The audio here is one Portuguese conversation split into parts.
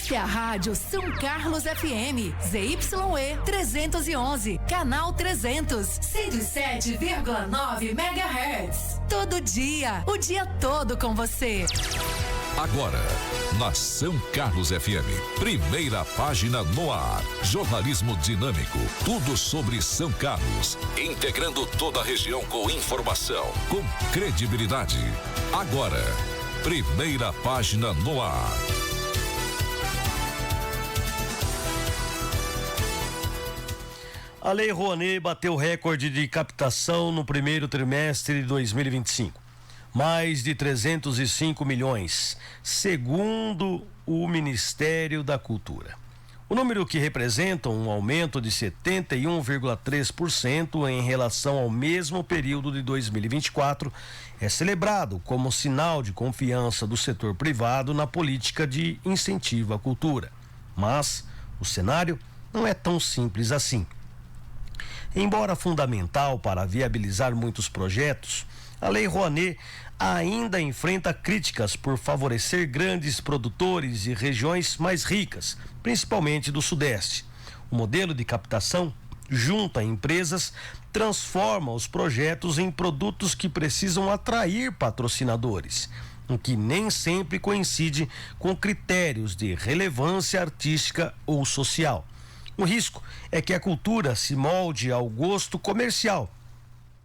Essa é a Rádio São Carlos FM, ZYE 311, canal 300, 107,9 MHz. Todo dia, o dia todo com você. Agora, na São Carlos FM, primeira página no ar. Jornalismo dinâmico, tudo sobre São Carlos, integrando toda a região com informação, com credibilidade. Agora, primeira página no ar. A Lei Rouanet bateu recorde de captação no primeiro trimestre de 2025. Mais de 305 milhões, segundo o Ministério da Cultura. O número, que representa um aumento de 71,3% em relação ao mesmo período de 2024, é celebrado como sinal de confiança do setor privado na política de incentivo à cultura. Mas o cenário não é tão simples assim. Embora fundamental para viabilizar muitos projetos, a Lei Rouanet ainda enfrenta críticas por favorecer grandes produtores e regiões mais ricas, principalmente do Sudeste. O modelo de captação junta empresas, transforma os projetos em produtos que precisam atrair patrocinadores, o que nem sempre coincide com critérios de relevância artística ou social. O risco é que a cultura se molde ao gosto comercial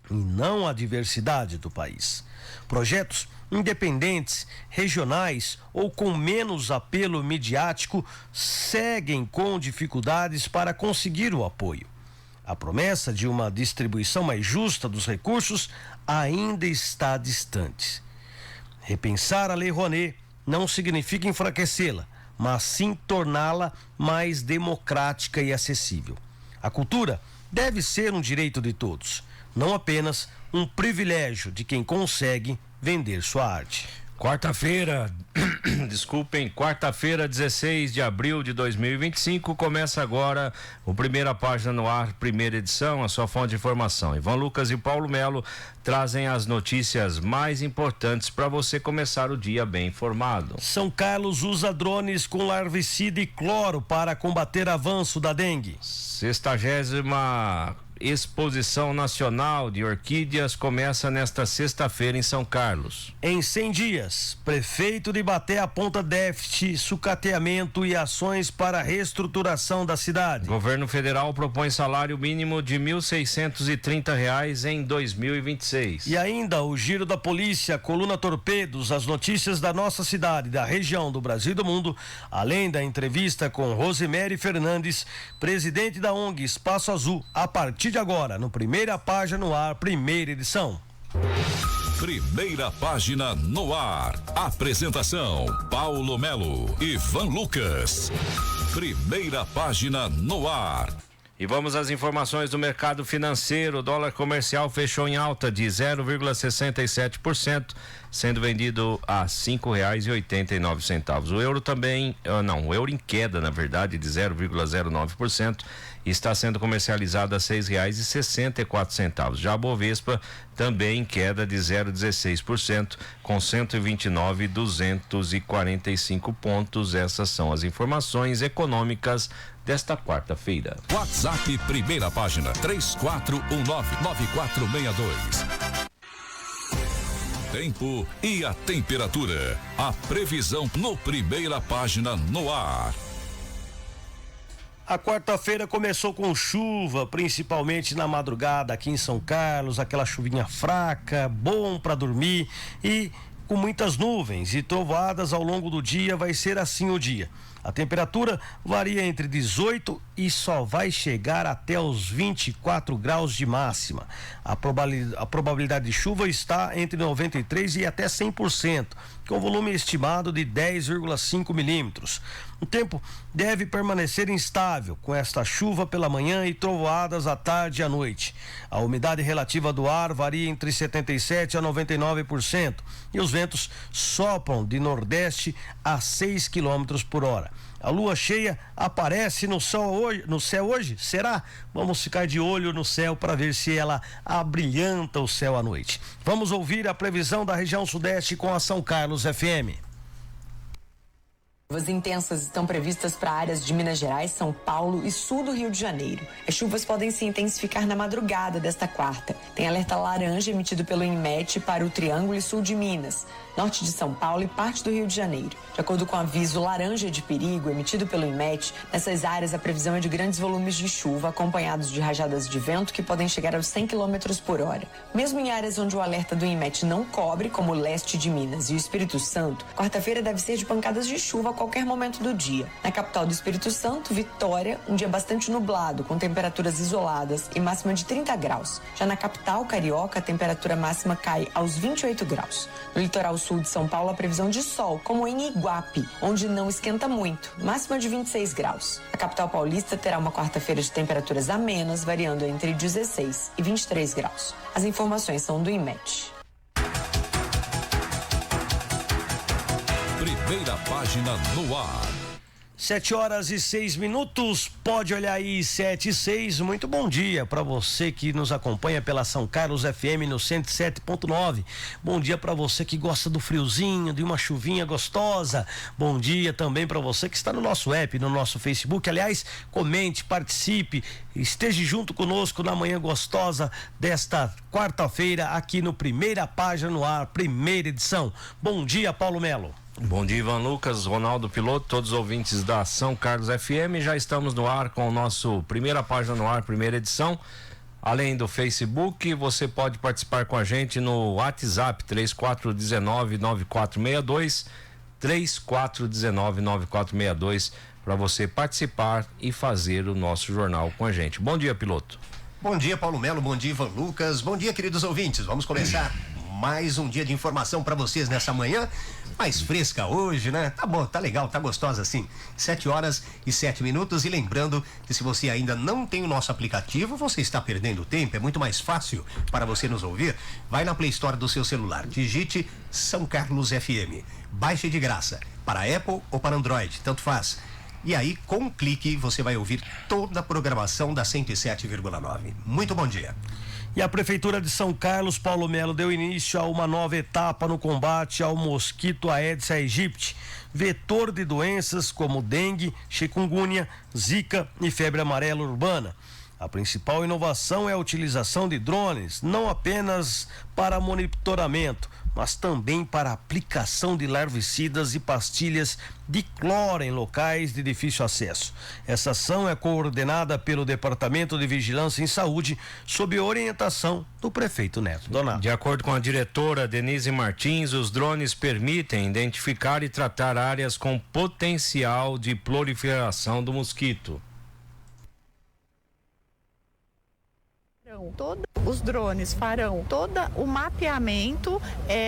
e não à diversidade do país. Projetos independentes, regionais ou com menos apelo midiático seguem com dificuldades para conseguir o apoio. A promessa de uma distribuição mais justa dos recursos ainda está distante. Repensar a Lei Rouanet não significa enfraquecê-la, mas sim torná-la mais democrática e acessível. A cultura deve ser um direito de todos, não apenas um privilégio de quem consegue vender sua arte. Quarta-feira, quarta-feira, 16 de abril de 2025, começa agora o Primeira Página no Ar, primeira edição, a sua fonte de informação. Ivan Lucas e Paulo Melo trazem as notícias mais importantes para você começar o dia bem informado. São Carlos usa drones com larvicida e cloro para combater avanço da dengue. 60ª Exposição Nacional de Orquídeas começa nesta sexta-feira em São Carlos. Em 100 dias, prefeito de Ibaté aponta déficit, sucateamento e ações para a reestruturação da cidade. Governo federal propõe salário mínimo de R$ 1.630 em 2026. E ainda o Giro da Polícia, coluna Torpedos, as notícias da nossa cidade, da região, do Brasil e do mundo, além da entrevista com Rosemary Fernandes, presidente da ONG Espaço Azul, a partir de agora, no Primeira Página no Ar, primeira edição. Primeira Página no Ar. Apresentação: Paulo Melo e Ivan Lucas. Primeira Página no Ar. E vamos às informações do mercado financeiro. O dólar comercial fechou em alta de 0,67%, sendo vendido a R$ 5,89. O euro também, o euro em queda, na verdade, de 0,09%, está sendo comercializado a R$ 6,64. Já a Bovespa também em queda de 0,16%, com 129.245 pontos. Essas são as informações econômicas desta quarta-feira. WhatsApp Primeira Página 34199462. Tempo e a temperatura. A previsão no Primeira Página no Ar. A quarta-feira começou com chuva, principalmente na madrugada aqui em São Carlos, aquela chuvinha fraca, bom para dormir e com muitas nuvens e trovoadas ao longo do dia. Vai ser assim o dia. A temperatura varia entre 18 e só vai chegar até os 24 graus de máxima. A probabilidade de chuva está entre 93% e até 100%, com volume estimado de 10,5 milímetros. O tempo deve permanecer instável, com esta chuva pela manhã e trovoadas à tarde e à noite. A umidade relativa do ar varia entre 77% a 99% e os ventos sopram de nordeste a 6 quilômetros por hora. A lua cheia aparece no céu hoje? Será? Vamos ficar de olho no céu para ver se ela abrilhanta o céu à noite. Vamos ouvir a previsão da região sudeste com a São Carlos FM. Chuvas intensas estão previstas para áreas de Minas Gerais, São Paulo e sul do Rio de Janeiro. As chuvas podem se intensificar na madrugada desta quarta. Tem alerta laranja emitido pelo INMET para o Triângulo e sul de Minas, norte de São Paulo e parte do Rio de Janeiro. De acordo com o aviso laranja de perigo emitido pelo INMET, nessas áreas a previsão é de grandes volumes de chuva, acompanhados de rajadas de vento que podem chegar aos 100 km por hora. Mesmo em áreas onde o alerta do INMET não cobre, como o leste de Minas e o Espírito Santo, quarta-feira deve ser de pancadas de chuva a qualquer momento do dia. Na capital do Espírito Santo, Vitória, um dia bastante nublado, com temperaturas isoladas e máxima de 30 graus. Já na capital carioca, a temperatura máxima cai aos 28 graus. No litoral sul de São Paulo, a previsão de sol, como em Iguape, onde não esquenta muito, máxima de 26 graus. A capital paulista terá uma quarta-feira de temperaturas amenas, variando entre 16 e 23 graus. As informações são do INMET. Primeira página no ar. 7h06, pode olhar aí, 7h06, muito bom dia para você que nos acompanha pela São Carlos FM no 107.9, bom dia para você que gosta do friozinho, de uma chuvinha gostosa, bom dia também para você que está no nosso app, no nosso Facebook, aliás, comente, participe, esteja junto conosco na manhã gostosa desta quarta-feira aqui no Primeira Página no Ar, primeira edição. Bom dia, Paulo Melo. Bom dia, Ivan Lucas, Ronaldo Piloto, todos os ouvintes da São Carlos FM. Já estamos no ar com o nosso Primeira Página no Ar, primeira edição. Além do Facebook, você pode participar com a gente no WhatsApp 3419-9462, 3419-9462, para você participar e fazer o nosso jornal com a gente. Bom dia, Piloto. Bom dia, Paulo Melo, bom dia, Ivan Lucas, bom dia, queridos ouvintes. Vamos começar mais um dia de informação para vocês nessa manhã. Mais fresca hoje, né? Tá bom, tá legal, tá gostosa assim. 7h07. E lembrando que se você ainda não tem o nosso aplicativo, você está perdendo tempo, é muito mais fácil para você nos ouvir. Vai na Play Store do seu celular, digite São Carlos FM. Baixe de graça, para Apple ou para Android, tanto faz. E aí, com um clique, você vai ouvir toda a programação da 107,9. Muito bom dia. E a Prefeitura de São Carlos, Paulo Melo, deu início a uma nova etapa no combate ao mosquito Aedes aegypti, vetor de doenças como dengue, chikungunya, zika e febre amarela urbana. A principal inovação é a utilização de drones, não apenas para monitoramento, mas também para aplicação de larvicidas e pastilhas de cloro em locais de difícil acesso. Essa ação é coordenada pelo Departamento de Vigilância em Saúde, sob orientação do prefeito Neto Donato. De acordo com a diretora Denise Martins, os drones permitem identificar e tratar áreas com potencial de proliferação do mosquito. Os drones farão todo o mapeamento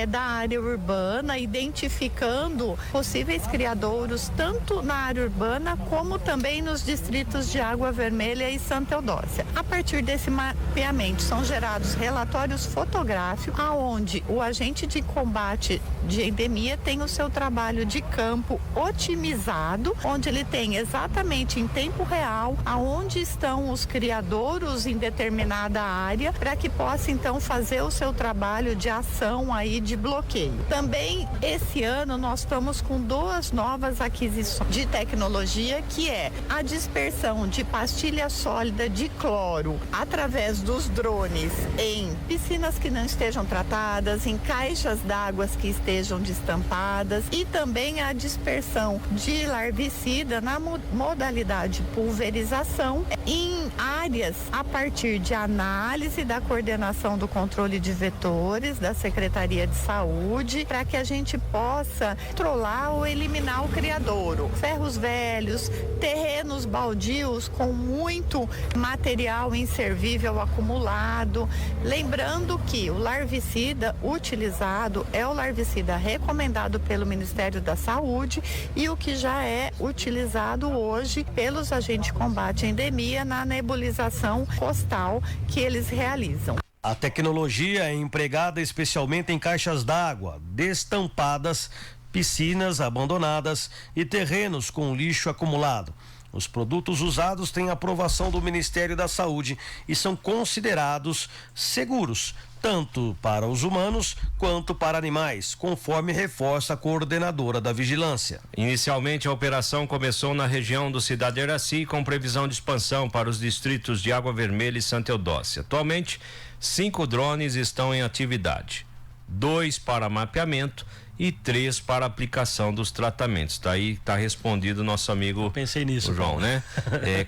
da área urbana, identificando possíveis criadouros tanto na área urbana como também nos distritos de Água Vermelha e Santa Eudócia. A partir desse mapeamento são gerados relatórios fotográficos, aonde o agente de combate de endemia tem o seu trabalho de campo otimizado, onde ele tem exatamente em tempo real aonde estão os criadouros em determinada área, para que possa então fazer o seu trabalho de ação aí de bloqueio. Também esse ano nós estamos com duas novas aquisições de tecnologia, que é a dispersão de pastilha sólida de cloro através dos drones em piscinas que não estejam tratadas, em caixas d'água que estejam destampadas, e também a dispersão de larvicida na modalidade pulverização em áreas a partir de análise da coordenação do controle de vetores da Secretaria de Saúde, para que a gente possa controlar ou eliminar o criadouro. Ferros velhos, terrenos baldios com muito material inservível acumulado. Lembrando que o larvicida utilizado é o larvicida recomendado pelo Ministério da Saúde e o que já é utilizado hoje pelos agentes de combate à endemia na nebulização costal que eles realizam. A tecnologia é empregada especialmente em caixas d'água, destampadas, piscinas abandonadas e terrenos com lixo acumulado. Os produtos usados têm aprovação do Ministério da Saúde e são considerados seguros tanto para os humanos quanto para animais, conforme reforça a coordenadora da vigilância. Inicialmente, a operação começou na região do Cidade Iraci, com previsão de expansão para os distritos de Água Vermelha e Santa Eudócia. Atualmente, 5 drones estão em atividade, 2 para mapeamento e 3 para aplicação dos tratamentos. Daí tá respondido nosso amigo. Eu pensei nisso, o João, né?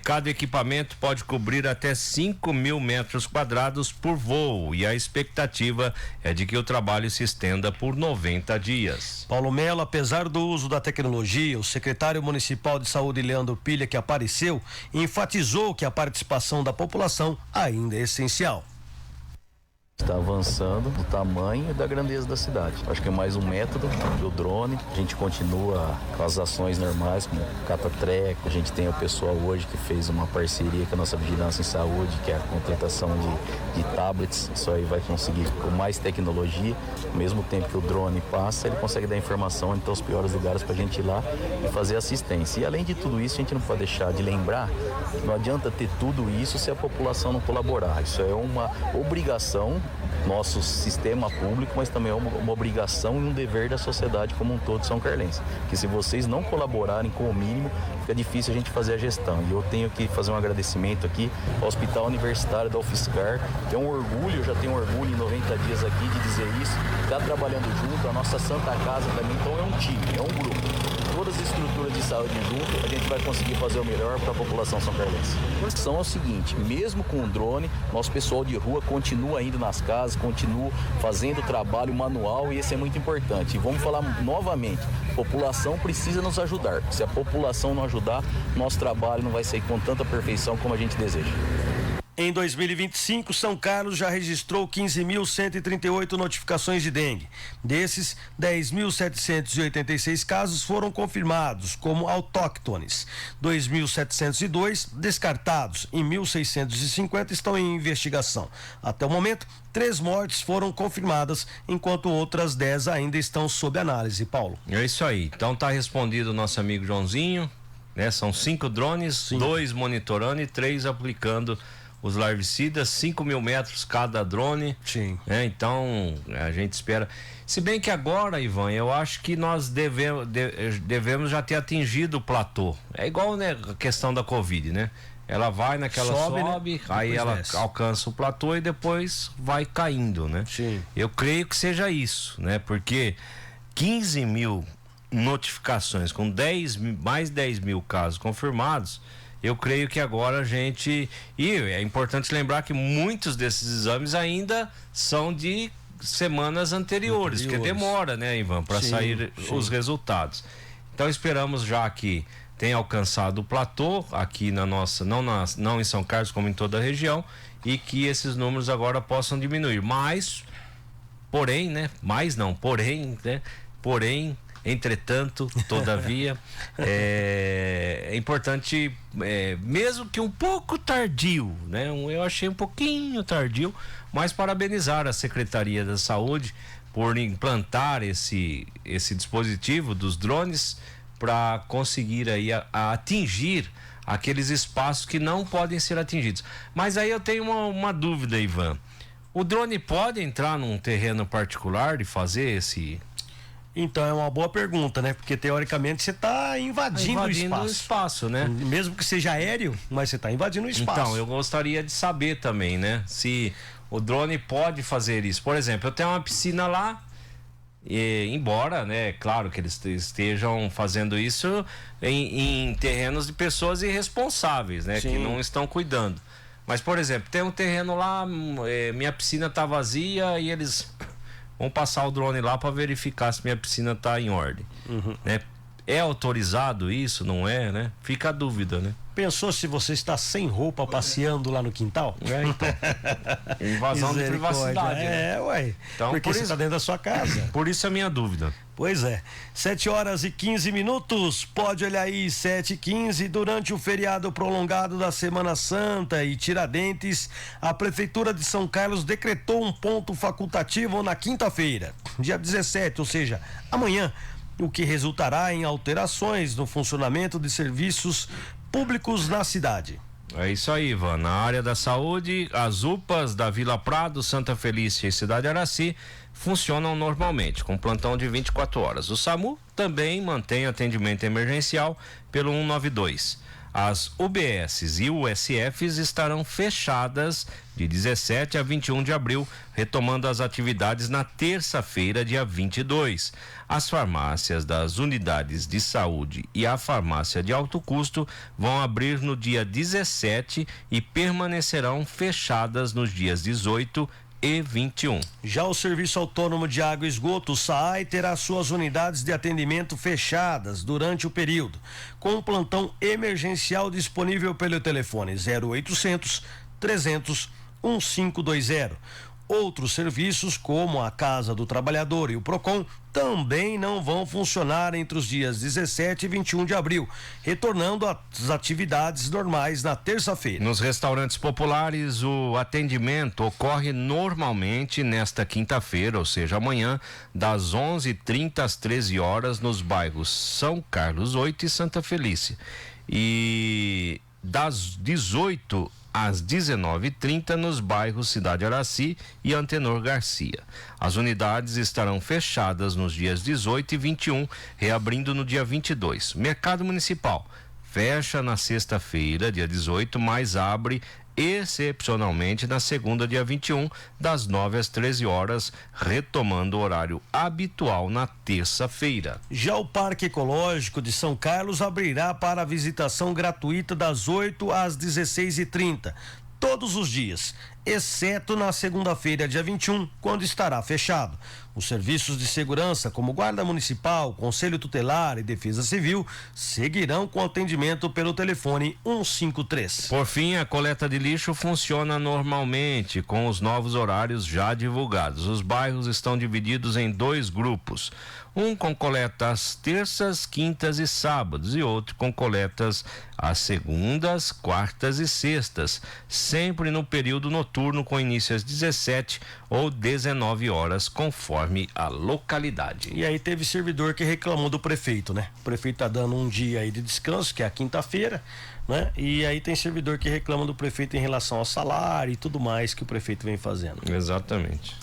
Cada equipamento pode cobrir até 5.000 metros quadrados por voo, e a expectativa é de que o trabalho se estenda por 90 dias. Paulo Melo, apesar do uso da tecnologia, o secretário municipal de saúde, Leandro Pilha, que apareceu, enfatizou que a participação da população ainda é essencial. Está avançando do tamanho e da grandeza da cidade. Acho que é mais um método do drone. A gente continua com as ações normais, como cata-treco. A gente tem o pessoal hoje que fez uma parceria com a nossa Vigilância em Saúde, que é a contratação de tablets. Isso aí vai conseguir com mais tecnologia. Ao mesmo tempo que o drone passa, ele consegue dar informação entre os piores lugares para a gente ir lá e fazer assistência. E além de tudo isso, a gente não pode deixar de lembrar que não adianta ter tudo isso se a população não colaborar. Isso é uma obrigação nosso sistema público, mas também é uma obrigação e um dever da sociedade como um todo são carlense. Que se vocês não colaborarem com o mínimo, fica difícil a gente fazer a gestão. E eu tenho que fazer um agradecimento aqui ao Hospital Universitário da UFSCar, que é um orgulho, eu já tenho orgulho em 90 dias aqui de dizer isso, está trabalhando junto, a nossa Santa Casa também, então é um time, é um grupo. Todas as estruturas de saúde junto, a gente vai conseguir fazer o melhor para a população são carlense. A questão é o seguinte, mesmo com o drone, nosso pessoal de rua continua indo nas casas, continua fazendo trabalho manual, e esse é muito importante. E vamos falar novamente, a população precisa nos ajudar. Se a população não ajudar, nosso trabalho não vai sair com tanta perfeição como a gente deseja. Em 2025, São Carlos já registrou 15.138 notificações de dengue. Desses, 10.786 casos foram confirmados como autóctones, 2.702 descartados e 1.650 estão em investigação. Até o momento, 3 mortes foram confirmadas, enquanto outras 10 ainda estão sob análise. Paulo. É isso aí. Então tá respondido o nosso amigo Joãozinho, né? São 5 drones, 2 monitorando e 3 aplicando os larvicidas, 5.000 metros cada drone. Sim. Então, a gente espera. Se bem que agora, Ivan, eu acho que nós devemos já ter atingido o platô. É igual, né, a questão da Covid, né? Ela vai naquela sobe, né? Aí depois ela desce, alcança o platô e depois vai caindo, né? Sim. Eu creio que seja isso, né? Porque 15.000 notificações com mais 10.000 casos confirmados, eu creio que agora a gente... E é importante lembrar que muitos desses exames ainda são de semanas anteriores. Porque demora, né, Ivan, para sair os resultados. Então esperamos já que tenha alcançado o platô aqui na nossa, não em São Carlos como em toda a região, e que esses números agora possam diminuir. Entretanto, todavia, é importante, mesmo que um pouco tardio, né? Eu achei um pouquinho tardio, mas parabenizar a Secretaria da Saúde por implantar esse dispositivo dos drones para conseguir aí atingir aqueles espaços que não podem ser atingidos. Mas aí eu tenho uma dúvida, Ivan. O drone pode entrar num terreno particular e fazer esse... Então é uma boa pergunta, né? Porque teoricamente você está invadindo o espaço, né? Mesmo que seja aéreo, mas você está invadindo o espaço. Então, eu gostaria de saber também, né? Se o drone pode fazer isso. Por exemplo, eu tenho uma piscina lá, embora, né? Claro que eles estejam fazendo isso em terrenos de pessoas irresponsáveis, né? Sim. Que não estão cuidando. Mas, por exemplo, tem um terreno lá, minha piscina está vazia e eles... Vamos passar o drone lá para verificar se minha piscina está em ordem. Né? É autorizado isso? Não é, né? Fica a dúvida, né? Pensou se você está sem roupa passeando lá no quintal? Então. Invasão de privacidade. Né? Ué. Então, porque você está dentro da sua casa. Por isso a minha dúvida. Pois é. 7h15. Pode olhar aí, 7h15. Durante o feriado prolongado da Semana Santa e Tiradentes, a Prefeitura de São Carlos decretou um ponto facultativo na quinta-feira, dia 17, ou seja, amanhã, o que resultará em alterações no funcionamento de serviços públicos na cidade. É isso aí, Ivan. Na área da saúde, as UPAs da Vila Prado, Santa Felícia e Cidade Araci funcionam normalmente, com plantão de 24 horas. O SAMU também mantém atendimento emergencial pelo 192. As UBSs e USFs estarão fechadas de 17 a 21 de abril, retomando as atividades na terça-feira, dia 22. As farmácias das unidades de saúde e a farmácia de alto custo vão abrir no dia 17 e permanecerão fechadas nos dias 18 e 21. Já o Serviço Autônomo de Água e Esgoto, o SAAI, terá suas unidades de atendimento fechadas durante o período, com um plantão emergencial disponível pelo telefone 0800 300 1520. Outros serviços, como a Casa do Trabalhador e o PROCON, também não vão funcionar entre os dias 17 e 21 de abril, retornando às atividades normais na terça-feira. Nos restaurantes populares, o atendimento ocorre normalmente nesta quinta-feira, ou seja, amanhã, das 11h30 às 13 horas, nos bairros São Carlos 8 e Santa Felícia. E das 18 às 19h30 nos bairros Cidade Araci e Antenor Garcia. As unidades estarão fechadas nos dias 18 e 21, reabrindo no dia 22. Mercado Municipal fecha na sexta-feira, dia 18, mas abre excepcionalmente na segunda, dia 21, das 9 às 13 horas, retomando o horário habitual na terça-feira. Já o Parque Ecológico de São Carlos abrirá para a visitação gratuita das 8 às 16h30, todos os dias, exceto na segunda-feira, dia 21, quando estará fechado. Os serviços de segurança, como Guarda Municipal, Conselho Tutelar e Defesa Civil, seguirão com atendimento pelo telefone 153. Por fim, a coleta de lixo funciona normalmente, com os novos horários já divulgados. Os bairros estão divididos em 2 grupos. Um com coleta às terças, quintas e sábados, e outro com coletas às segundas, quartas e sextas, sempre no período noturno, com início às 17 ou 19 horas, conforme a localidade. E aí teve servidor que reclamou do prefeito, né? O prefeito tá dando um dia aí de descanso, que é a quinta-feira, né? E aí tem servidor que reclama do prefeito em relação ao salário e tudo mais que o prefeito vem fazendo. Exatamente.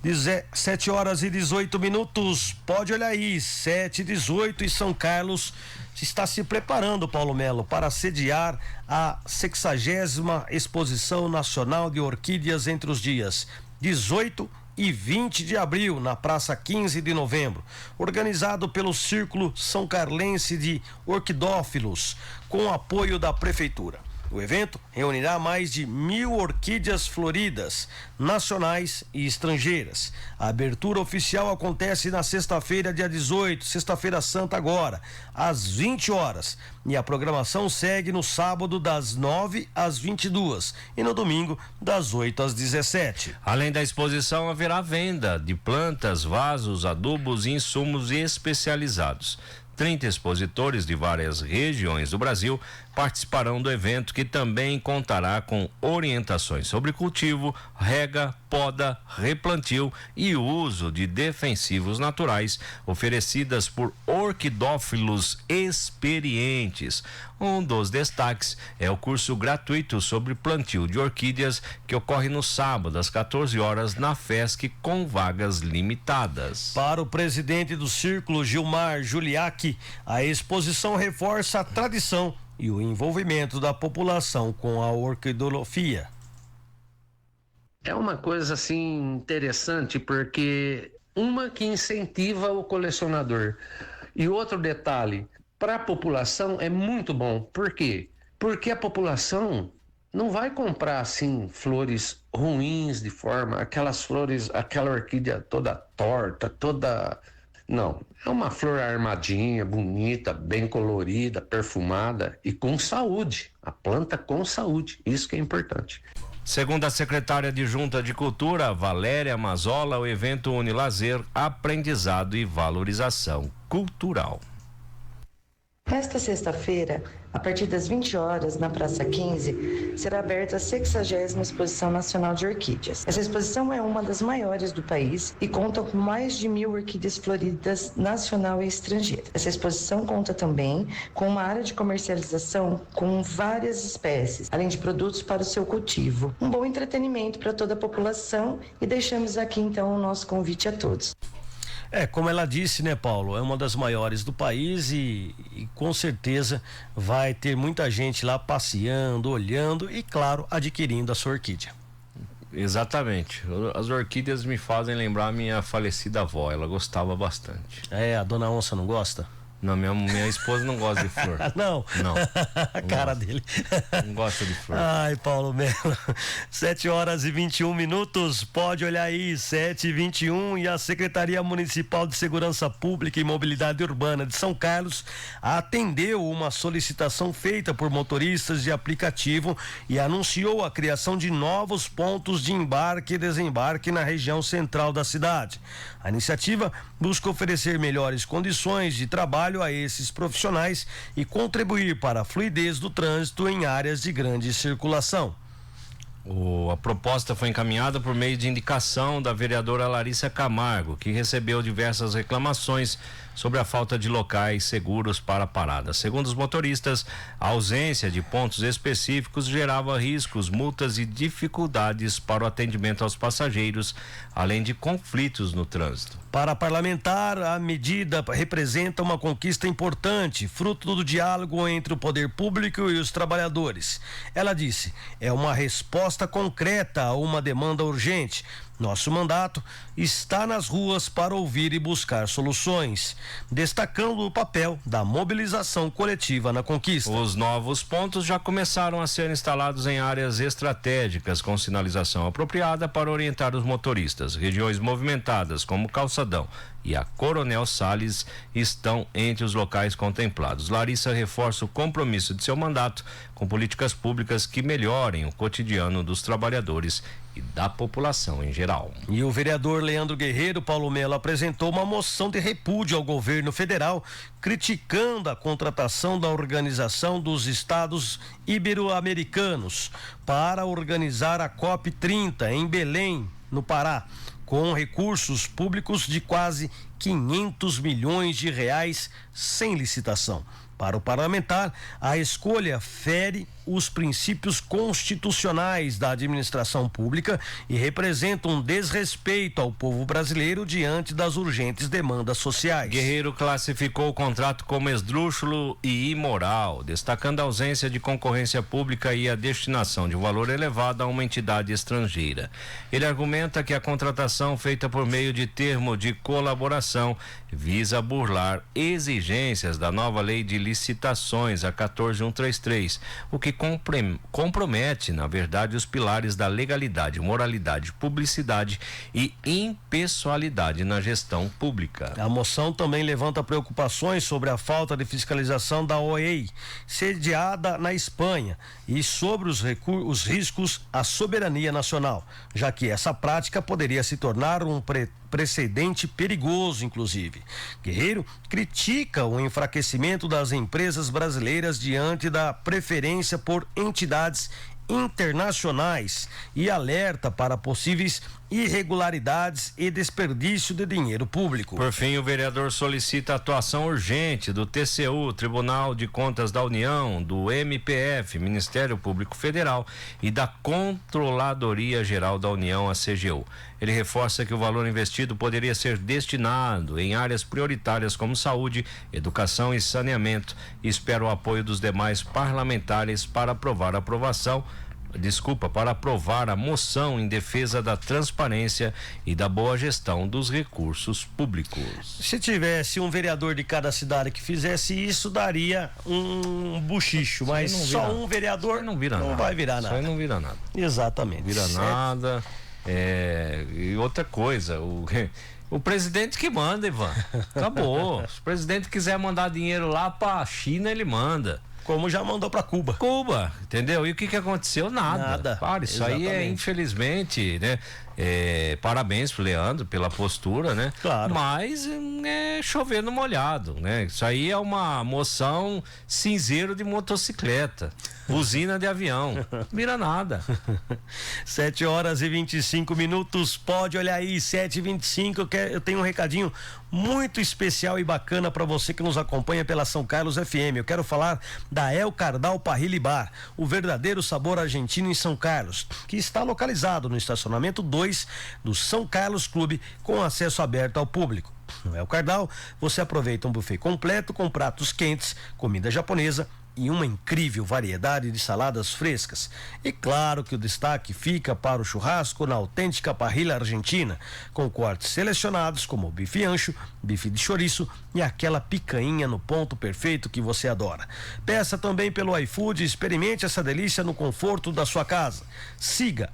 7h18. Pode olhar aí, 7h18, e São Carlos está se preparando, Paulo Melo, para sediar a 60ª Exposição Nacional de Orquídeas entre os dias 18 e 20 de abril, na Praça 15 de Novembro, organizado pelo Círculo São Carlense de Orquidófilos, com apoio da Prefeitura. O evento reunirá mais de 1.000 orquídeas floridas, nacionais e estrangeiras. A abertura oficial acontece na sexta-feira, dia 18, sexta-feira santa agora, às 20 horas. E a programação segue no sábado, das 9 às 22 e no domingo, das 8 às 17. Além da exposição, haverá venda de plantas, vasos, adubos e insumos especializados. 30 expositores de várias regiões do Brasil participarão do evento, que também contará com orientações sobre cultivo, rega, poda, replantio e uso de defensivos naturais, oferecidas por orquidófilos experientes. Um dos destaques é o curso gratuito sobre plantio de orquídeas, que ocorre no sábado, às 14 horas, na FESC, com vagas limitadas. Para o presidente do Círculo, Gilmar Juliac, a exposição reforça a tradição e o envolvimento da população com a orquidologia. É uma coisa assim interessante, porque uma que incentiva o colecionador, e outro detalhe, para a população é muito bom. Por quê? Porque a população não vai comprar assim flores ruins de forma, aquelas flores, aquela orquídea toda torta, toda... Não, é uma flor armadinha, bonita, bem colorida, perfumada e com saúde. A planta com saúde, isso que é importante. Segundo a secretária adjunta de Cultura, Valéria Mazola, o evento une lazer, aprendizado e valorização cultural. Nesta sexta-feira, a partir das 20 horas, na Praça 15, será aberta a 60ª Exposição Nacional de Orquídeas. Essa exposição é uma das maiores do país e conta com mais de 1.000 orquídeas floridas nacional e estrangeira. Essa exposição conta também com uma área de comercialização com várias espécies, além de produtos para o seu cultivo. Um bom entretenimento para toda a população e deixamos aqui então o nosso convite a todos. Como ela disse, né, Paulo? É uma das maiores do país e com certeza vai ter muita gente lá passeando, olhando e, claro, adquirindo a sua orquídea. Exatamente. As orquídeas me fazem lembrar minha falecida avó. Ela gostava bastante. A dona Onça não gosta? Não, minha esposa não gosta de flor. Não? Não. A cara dele. Não gosta de flor. Ai, Paulo Melo. 7h21. Pode olhar aí, 7h21. E a Secretaria Municipal de Segurança Pública e Mobilidade Urbana de São Carlos atendeu uma solicitação feita por motoristas de aplicativo e anunciou a criação de novos pontos de embarque e desembarque na região central da cidade. A iniciativa busca oferecer melhores condições de trabalho a esses profissionais e contribuir para a fluidez do trânsito em áreas de grande circulação. A proposta foi encaminhada por meio de indicação da vereadora Larissa Camargo, que recebeu diversas reclamações sobre a falta de locais seguros para paradas. Segundo os motoristas, a ausência de pontos específicos gerava riscos, multas e dificuldades para o atendimento aos passageiros, além de conflitos no trânsito. Para a parlamentar, a medida representa uma conquista importante, fruto do diálogo entre o poder público e os trabalhadores. Ela disse, é uma resposta concreta a uma demanda urgente. Nosso mandato está nas ruas para ouvir e buscar soluções, destacando o papel da mobilização coletiva na conquista. Os novos pontos já começaram a ser instalados em áreas estratégicas com sinalização apropriada para orientar os motoristas. Regiões movimentadas como Calçadão e a Coronel Salles estão entre os locais contemplados. Larissa reforça o compromisso de seu mandato com políticas públicas que melhorem o cotidiano dos trabalhadores e da população em geral. E o vereador Leandro Guerreiro, Paulo Melo, apresentou uma moção de repúdio ao governo federal, criticando a contratação da Organização dos Estados Ibero-Americanos para organizar a COP30 em Belém, no Pará, com recursos públicos de quase 500 milhões de reais sem licitação. Para o parlamentar, a escolha fere os princípios constitucionais da administração pública e representa um desrespeito ao povo brasileiro diante das urgentes demandas sociais. Guerreiro classificou o contrato como esdrúxulo e imoral, destacando a ausência de concorrência pública e a destinação de um valor elevado a uma entidade estrangeira. Ele argumenta que a contratação feita por meio de termo de colaboração visa burlar exigências da nova lei de licitações, a 14.133, o que compromete, na verdade, os pilares da legalidade, moralidade, publicidade e impessoalidade na gestão pública. A moção também levanta preocupações sobre a falta de fiscalização da OEI, sediada na Espanha, e sobre os riscos à soberania nacional, já que essa prática poderia se tornar um precedente perigoso, inclusive. Guerreiro critica o enfraquecimento das empresas brasileiras diante da preferência por entidades internacionais e alerta para possíveis irregularidades e desperdício de dinheiro público. Por fim, o vereador solicita a atuação urgente do TCU, Tribunal de Contas da União, do MPF, Ministério Público Federal, e da Controladoria Geral da União, a CGU. Ele reforça que o valor investido poderia ser destinado em áreas prioritárias como saúde, educação e saneamento, e espera o apoio dos demais parlamentares para aprovar a moção em defesa da transparência e da boa gestão dos recursos públicos. Se tivesse um vereador de cada cidade que fizesse isso, daria um buchicho, mas só um vereador não vai virar nada. Isso aí não vira nada. Exatamente. Vira nada. E outra coisa, o presidente que manda, Ivan. Acabou. Se o presidente quiser mandar dinheiro lá pra China, ele manda. Como já mandou para Cuba. Entendeu? E o que aconteceu? Nada. Isso Exatamente. aí infelizmente, né? Parabéns pro Leandro pela postura, né? Claro. Mas é chover no molhado, né? Isso aí é uma moção cinzeiro de motocicleta, buzina de avião, mira nada. 7h25, pode olhar aí, 7h25, eu tenho um recadinho muito especial e bacana para você que nos acompanha pela São Carlos FM. Eu quero falar da El Cardal Parrilla e Bar, o verdadeiro sabor argentino em São Carlos, que está localizado no estacionamento 2 do São Carlos Clube, com acesso aberto ao público. No El Cardal, você aproveita um buffet completo com pratos quentes, comida japonesa e uma incrível variedade de saladas frescas. E claro que o destaque fica para o churrasco na autêntica parrilha argentina, com cortes selecionados como bife ancho, bife de chouriço e aquela picanha no ponto perfeito que você adora. Peça também pelo iFood e experimente essa delícia no conforto da sua casa. Siga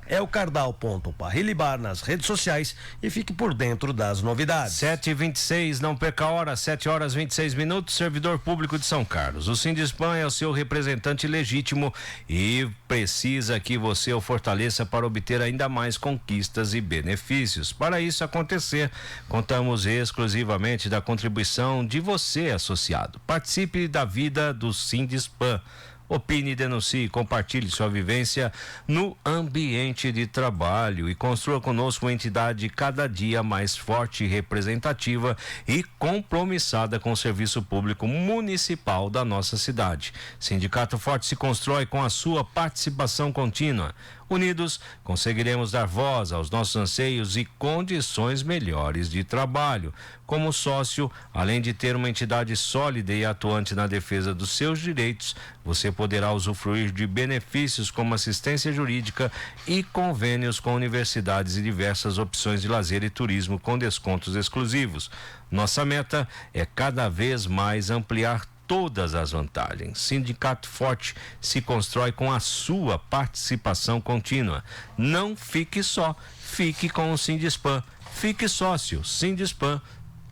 elcardal.parrillibar nas redes sociais e fique por dentro das novidades. 7h26, não perca a hora, 7h26, servidor público de São Carlos. O Sindispan é o seu representante legítimo e precisa que você o fortaleça para obter ainda mais conquistas e benefícios. Para isso acontecer, contamos exclusivamente da contribuição de você, associado. Participe da vida do Sindispan. Opine, denuncie, compartilhe sua vivência no ambiente de trabalho e construa conosco uma entidade cada dia mais forte, representativa e compromissada com o serviço público municipal da nossa cidade. Sindicato Forte se constrói com a sua participação contínua. Unidos, conseguiremos dar voz aos nossos anseios e condições melhores de trabalho. Como sócio, além de ter uma entidade sólida e atuante na defesa dos seus direitos, você poderá usufruir de benefícios como assistência jurídica e convênios com universidades e diversas opções de lazer e turismo com descontos exclusivos. Nossa meta é cada vez mais ampliar todas as vantagens. Sindicato Forte se constrói com a sua participação contínua. Não fique só, fique com o Sindispan. Fique sócio, Sindispan.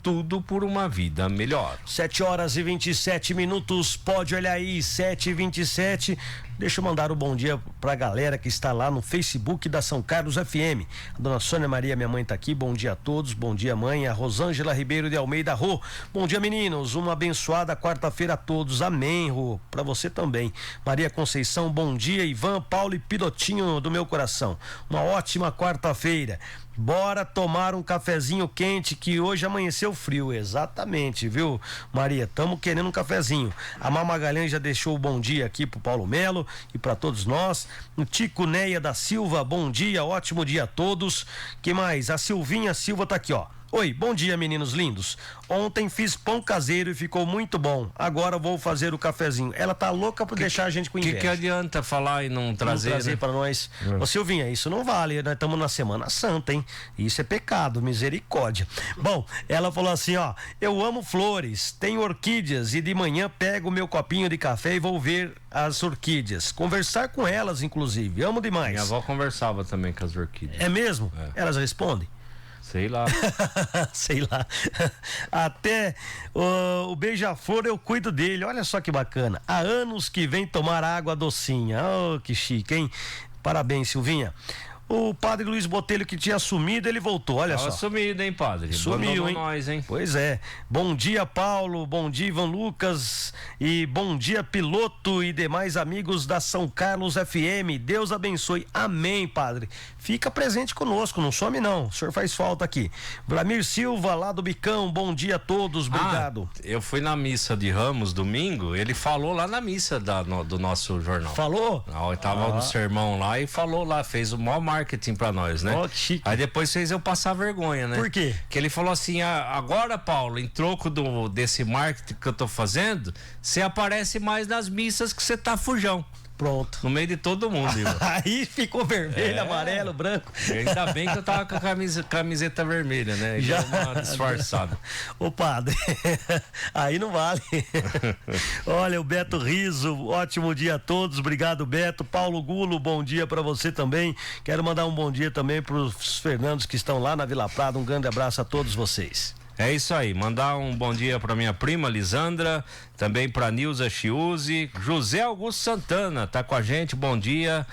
Tudo por uma vida melhor. 7h27, pode olhar aí, 7h27. Deixa eu mandar um bom dia pra galera que está lá no Facebook da São Carlos FM. A dona Sônia Maria, minha mãe, tá aqui. Bom dia a todos, bom dia, mãe. A Rosângela Ribeiro de Almeida, Rô. Bom dia, meninos. Uma abençoada quarta-feira a todos. Amém, Rô. Pra você também. Maria Conceição, bom dia. Ivan, Paulo e Pilotinho do meu coração. Uma ótima quarta-feira. Bora tomar um cafezinho quente que hoje amanheceu frio. Exatamente, viu, Maria? Tamo querendo um cafezinho. A Má Magalhães já deixou o bom dia aqui pro Paulo Melo e para todos nós. O Tico Neia da Silva, bom dia, ótimo dia a todos. Que mais? A Silvinha Silva tá aqui, ó. Oi, bom dia, meninos lindos. Ontem fiz pão caseiro e ficou muito bom. Agora vou fazer o cafezinho. Ela tá louca por deixar a gente com inveja. Que adianta falar e não trazer, né? Pra nós. Ô, Silvinha, isso não vale. Nós estamos na Semana Santa, hein? Isso é pecado, misericórdia. Bom, ela falou assim, ó. Eu amo flores, tenho orquídeas e de manhã pego o meu copinho de café e vou ver as orquídeas. Conversar com elas, inclusive. Amo demais. Minha avó conversava também com as orquídeas. É mesmo? É. Elas respondem? Sei lá. Sei lá. Até o beija-flor eu cuido dele. Olha só que bacana. Há anos que vem tomar água docinha. Oh, que chique, hein? Parabéns, Silvinha. O padre Luiz Botelho, que tinha sumido, ele voltou, olha só. Sumido, hein, padre? Sumiu, hein? Nós, hein? Pois é. Bom dia, Paulo, bom dia, Ivan Lucas e bom dia, piloto e demais amigos da São Carlos FM. Deus abençoe. Amém, padre. Fica presente conosco, não some não. O senhor faz falta aqui. Vlamir Silva, lá do Bicão, bom dia a todos, obrigado. Eu fui na missa de Ramos domingo, ele falou lá na missa do nosso jornal. Falou? Eu tava no sermão lá e falou lá, fez o maior marketing pra nós, né? Oh, chique. Aí depois fez eu passar vergonha, né? Por quê? Que ele falou assim, agora, Paulo, em troco desse marketing que eu tô fazendo, você aparece mais nas missas que você tá fujão. Pronto. No meio de todo mundo, Ivan. Aí ficou vermelho, amarelo, branco. Ainda bem que eu tava com a camiseta vermelha, né? Já uma disfarçada. Ô padre, aí não vale. Olha, o Beto Riso, ótimo dia a todos, obrigado, Beto. Paulo Gulo, bom dia pra você também. Quero mandar um bom dia também pros Fernandos que estão lá na Vila Prada, um grande abraço a todos vocês. É isso aí, mandar um bom dia para minha prima Lisandra, também para Nilza Chiuzi, José Augusto Santana tá com a gente, bom dia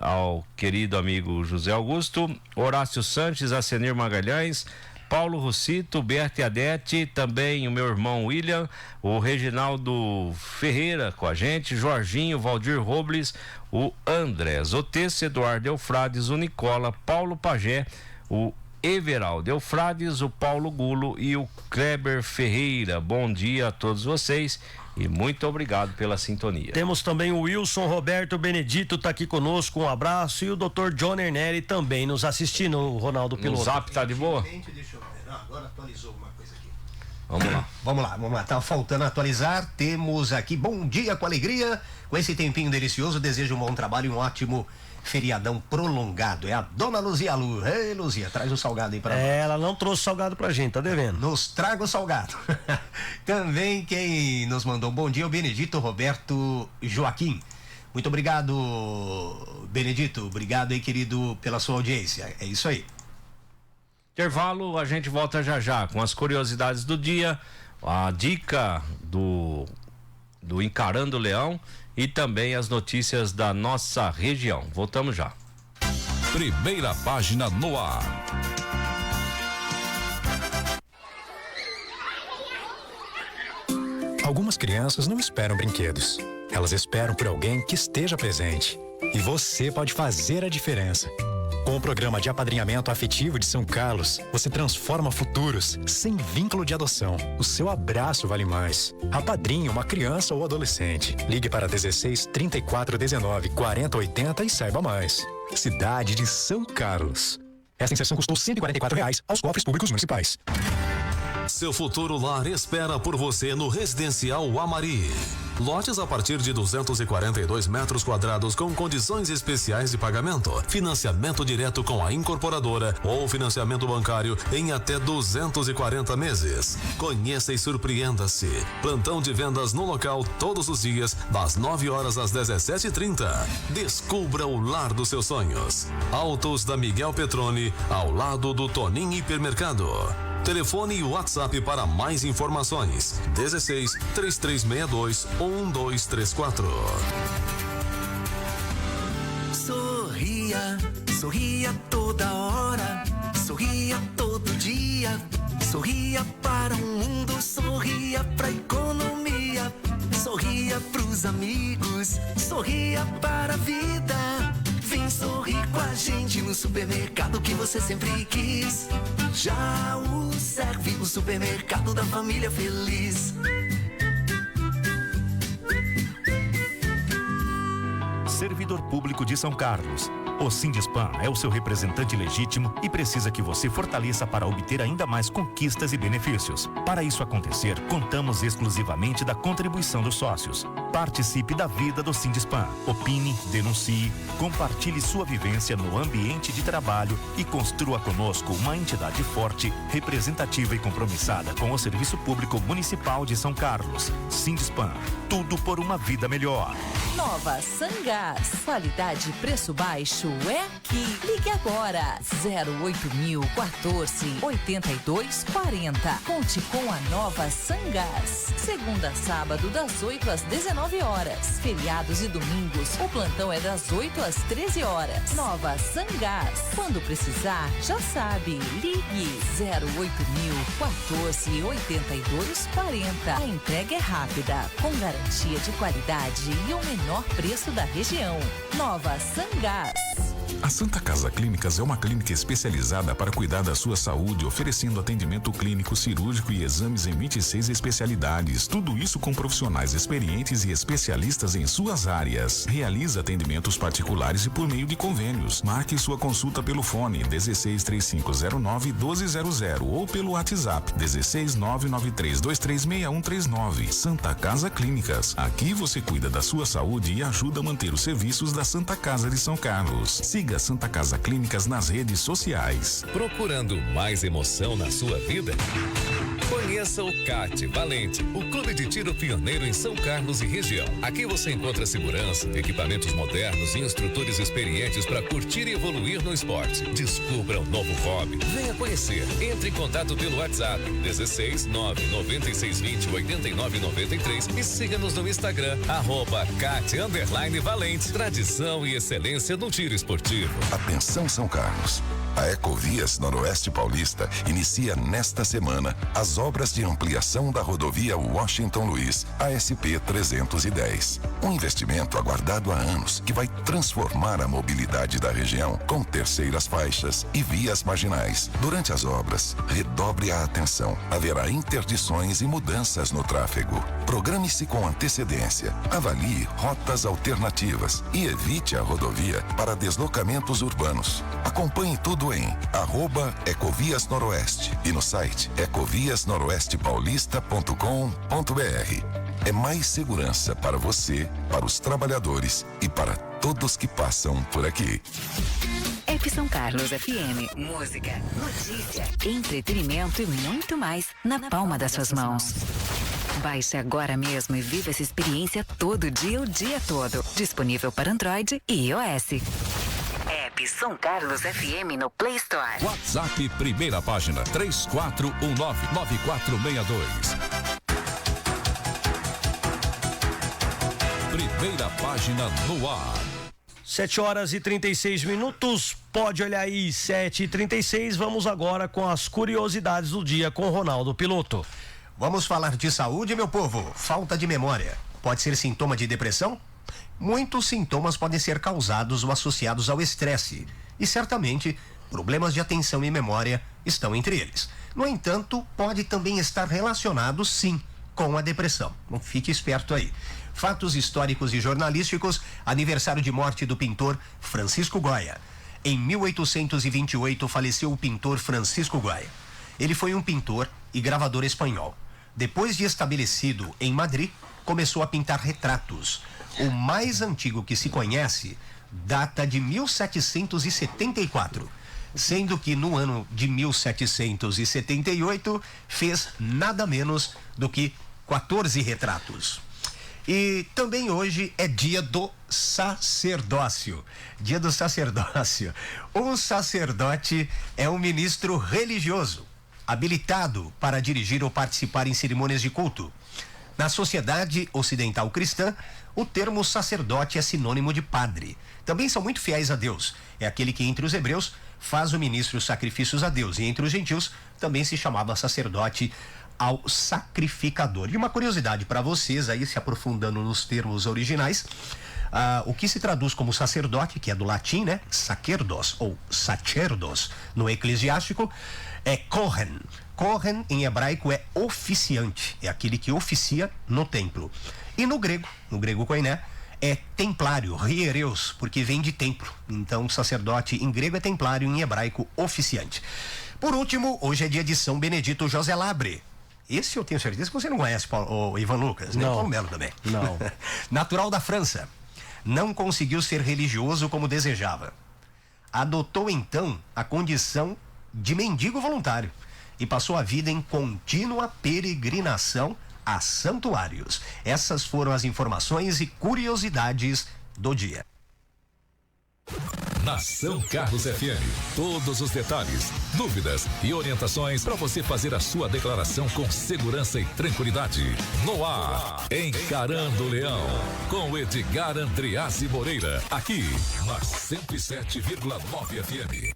ao querido amigo José Augusto, Horácio Sanches, Acenir Magalhães, Paulo Rucito, Berta Adete, também o meu irmão William, o Reginaldo Ferreira com a gente, Jorginho, Valdir Robles, o André Zotesse, Eduardo Eufrades, o Nicola, Paulo Pagé, o Everaldo Eufrades, o Paulo Gulo e o Kleber Ferreira. Bom dia a todos vocês e muito obrigado pela sintonia. Temos também o Wilson Roberto Benedito tá aqui conosco, um abraço, e o Dr. John Erneri também nos assistindo, o Ronaldo Piloto. O Zap tá de boa? Agora atualizou alguma coisa aqui. Vamos lá. Tá faltando atualizar. Temos aqui bom dia com alegria, com esse tempinho delicioso. Desejo um bom trabalho e um ótimo feriadão prolongado. É a dona Luzia Lu. Ei, Luzia, traz o salgado aí pra nós. Ela não trouxe salgado pra gente, tá devendo. Nos traga o salgado. Também quem nos mandou um bom dia é o Benedito Roberto Joaquim. Muito obrigado, Benedito. Obrigado aí, querido, pela sua audiência. É isso aí. Intervalo, a gente volta já com as curiosidades do dia, a dica do Encarando o Leão e também as notícias da nossa região. Voltamos já. Primeira página no ar. Algumas crianças não esperam brinquedos. Elas esperam por alguém que esteja presente. E você pode fazer a diferença. Com o programa de apadrinhamento afetivo de São Carlos, você transforma futuros sem vínculo de adoção. O seu abraço vale mais. Apadrinhe uma criança ou adolescente. Ligue para 16 34 19 40 80 e saiba mais. Cidade de São Carlos. Esta inserção custou R$144 aos cofres públicos municipais. Seu futuro lar espera por você no Residencial Amari. Lotes a partir de 242 metros quadrados com condições especiais de pagamento, financiamento direto com a incorporadora ou financiamento bancário em até 240 meses. Conheça e surpreenda-se. Plantão de vendas no local todos os dias, das 9 horas às 17h30. Descubra o lar dos seus sonhos. Autos da Miguel Petroni, ao lado do Tonim Hipermercado. Telefone e WhatsApp para mais informações: 16 3362 1234. Sorria, sorria toda hora, sorria todo dia, sorria para o mundo, sorria pra economia, sorria pros amigos, sorria para a vida. Vem sorrir com a gente no supermercado que você sempre quis. Já o serve, o supermercado da família feliz. Servidor Público de São Carlos. O Sindispan é o seu representante legítimo e precisa que você fortaleça para obter ainda mais conquistas e benefícios. Para isso acontecer, contamos exclusivamente da contribuição dos sócios. Participe da vida do Sindispan. Opine, denuncie, compartilhe sua vivência no ambiente de trabalho e construa conosco uma entidade forte, representativa e compromissada com o Serviço Público Municipal de São Carlos. Sindispan. Tudo por uma vida melhor. Nova Sangás. Qualidade e preço baixo é aqui. Ligue agora. 08.014-8240. Conte com a Nova Sangás. Segunda a sábado, das 8 às 19 horas. Feriados e domingos, o plantão é das 8 às 13 horas. Nova Sangás. Quando precisar, já sabe. Ligue 08.014-8240. A entrega é rápida, com garantia de qualidade e o menor preço da região. Nova Sangás. A Santa Casa Clínicas é uma clínica especializada para cuidar da sua saúde, oferecendo atendimento clínico, cirúrgico e exames em 26 especialidades. Tudo isso com profissionais experientes e especialistas em suas áreas. Realiza atendimentos particulares e por meio de convênios. Marque sua consulta pelo fone 163509-1200 ou pelo WhatsApp 16993236139. Santa Casa Clínicas. Aqui você cuida da sua saúde e ajuda a manter os serviços da Santa Casa de São Carlos. Siga Santa Casa Clínicas nas redes sociais. Procurando mais emoção na sua vida? Conheça o CAT Valente, o clube de tiro pioneiro em São Carlos e região. Aqui você encontra segurança, equipamentos modernos e instrutores experientes para curtir e evoluir no esporte. Descubra um novo hobby. Venha conhecer. Entre em contato pelo WhatsApp 16 99620 8993 e siga-nos no Instagram @CAT_Valente. Tradição e excelência no tiro esportivo. Atenção, São Carlos. A Ecovias Noroeste Paulista inicia nesta semana as obras de ampliação da rodovia Washington Luiz, ASP 310. Um investimento aguardado há anos que vai transformar a mobilidade da região com terceiras faixas e vias marginais. Durante as obras, redobre a atenção. Haverá interdições e mudanças no tráfego. Programe-se com antecedência. Avalie rotas alternativas e evite a rodovia para deslocamentos urbanos. Acompanhe tudo em @Ecovias Noroeste e no site ecoviasnoroestepaulista.com.br. É mais segurança para você, para os trabalhadores e para todos que passam por aqui. São Carlos FM. Música, notícia, entretenimento e muito mais na palma das suas mãos. Baixe agora mesmo e viva essa experiência todo dia, o dia todo. Disponível para Android e iOS. App São Carlos FM no Play Store. WhatsApp, primeira página, 3419-9462. Primeira página no ar. 7h36. Pode olhar aí, 7h36. Vamos agora com as curiosidades do dia com Ronaldo Piloto. Vamos falar de saúde, meu povo. Falta de memória pode ser sintoma de depressão? Muitos sintomas podem ser causados ou associados ao estresse. E certamente, problemas de atenção e memória estão entre eles. No entanto, pode também estar relacionado, sim, com a depressão. Não fique esperto aí. Fatos históricos e jornalísticos. Aniversário de morte do pintor Francisco Goya. Em 1828 faleceu o pintor Francisco Goya. Ele foi um pintor e gravador espanhol. Depois de estabelecido em Madrid, começou a pintar retratos. O mais antigo que se conhece data de 1774, sendo que no ano de 1778 fez nada menos do que 14 retratos. E também hoje é dia do sacerdócio. Dia do sacerdócio. O sacerdote é um ministro religioso, habilitado para dirigir ou participar em cerimônias de culto. Na sociedade ocidental cristã, o termo sacerdote é sinônimo de padre. Também são muito fiéis a Deus. É aquele que entre os hebreus faz o ministro sacrifícios a Deus. E entre os gentios também se chamava sacerdote ao sacrificador. E uma curiosidade para vocês aí, se aprofundando nos termos originais, o que se traduz como sacerdote, que é do latim, né? Sacerdos ou sacerdos no eclesiástico, é Kohen. Kohen em hebraico é oficiante, é aquele que oficia no templo. E no grego koiné, é templário, hiereus, porque vem de templo. Então sacerdote em grego é templário, em hebraico oficiante. Por último, hoje é dia de São Benedito José Labre. Esse eu tenho certeza que você não conhece, Ivan Lucas, né? Paulo Melo também. Não. Natural da França. Não conseguiu ser religioso como desejava. Adotou então a condição de mendigo voluntário e passou a vida em contínua peregrinação a santuários. Essas foram as informações e curiosidades do dia. Na São Carlos FM, todos os detalhes, dúvidas e orientações para você fazer a sua declaração com segurança e tranquilidade. No ar, Encarando o Leão, com Edgar Andreassi Moreira, aqui na 107,9 FM.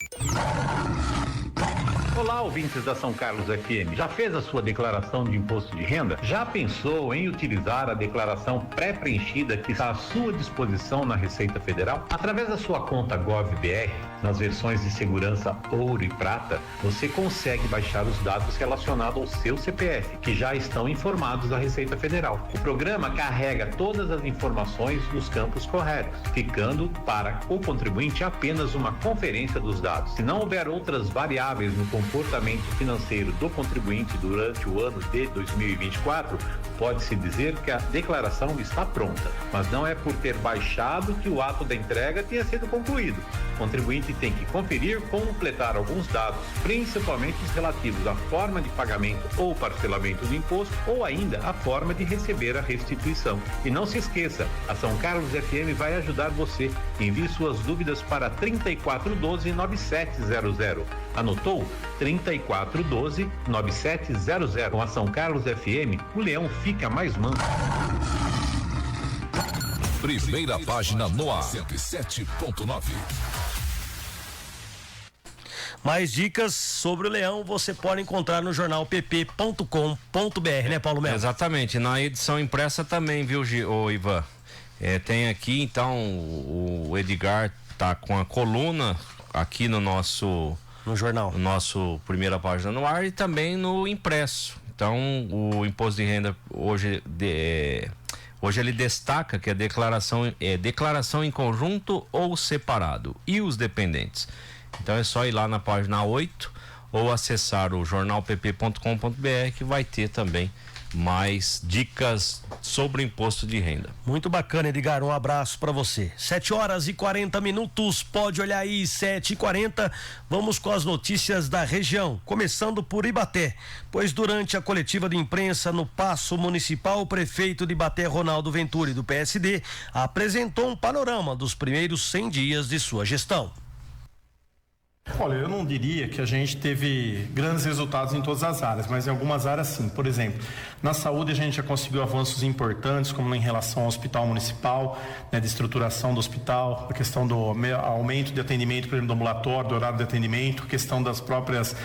Olá, ouvintes da São Carlos FM. Já fez a sua declaração de imposto de renda? Já pensou em utilizar a declaração pré-preenchida que está à sua disposição na Receita Federal? Através da sua conta GovBR, nas versões de segurança ouro e prata, você consegue baixar os dados relacionados ao seu CPF, que já estão informados à Receita Federal. O programa carrega todas as informações nos campos corretos, ficando para o contribuinte apenas uma conferência dos dados. Se não houver outras variáveis no comportamento financeiro do contribuinte durante o ano de 2024, pode-se dizer que a declaração está pronta, mas não é por ter baixado que o ato da entrega tenha sido concluído. O contribuinte tem que conferir, completar alguns dados, principalmente os relativos à forma de pagamento ou parcelamento do imposto ou ainda a forma de receber a restituição. E não se esqueça, a São Carlos FM vai ajudar você. Envie suas dúvidas para 3412-9700. Anotou? 3412-9700. Com a São Carlos FM, o leão fica mais manso. Primeira página no ar. 107.9. Mais dicas sobre o leão você pode encontrar no jornal pp.com.br, né, Paulo Melo? Exatamente, na edição impressa também, viu, Ivan? Tem aqui, então, o Edgar tá com a coluna aqui no jornal, no nosso primeira página no ar e também no impresso. Então, o imposto de renda hoje ele destaca que a declaração é declaração em conjunto ou separado e os dependentes. Então é só ir lá na página 8 ou acessar o jornalpp.com.br que vai ter também mais dicas sobre o imposto de renda. Muito bacana, Edgar, um abraço para você. 7h40, pode olhar aí, 7h40, vamos com as notícias da região, começando por Ibaté, pois durante a coletiva de imprensa no Paço Municipal, o prefeito de Ibaté, Ronaldo Venturi, do PSD, apresentou um panorama dos primeiros 100 dias de sua gestão. Olha, eu não diria que a gente teve grandes resultados em todas as áreas, mas em algumas áreas sim. Por exemplo, na saúde a gente já conseguiu avanços importantes, como em relação ao hospital municipal, né, de estruturação do hospital, a questão do aumento de atendimento, por exemplo, do ambulatório, do horário de atendimento, a questão das próprias,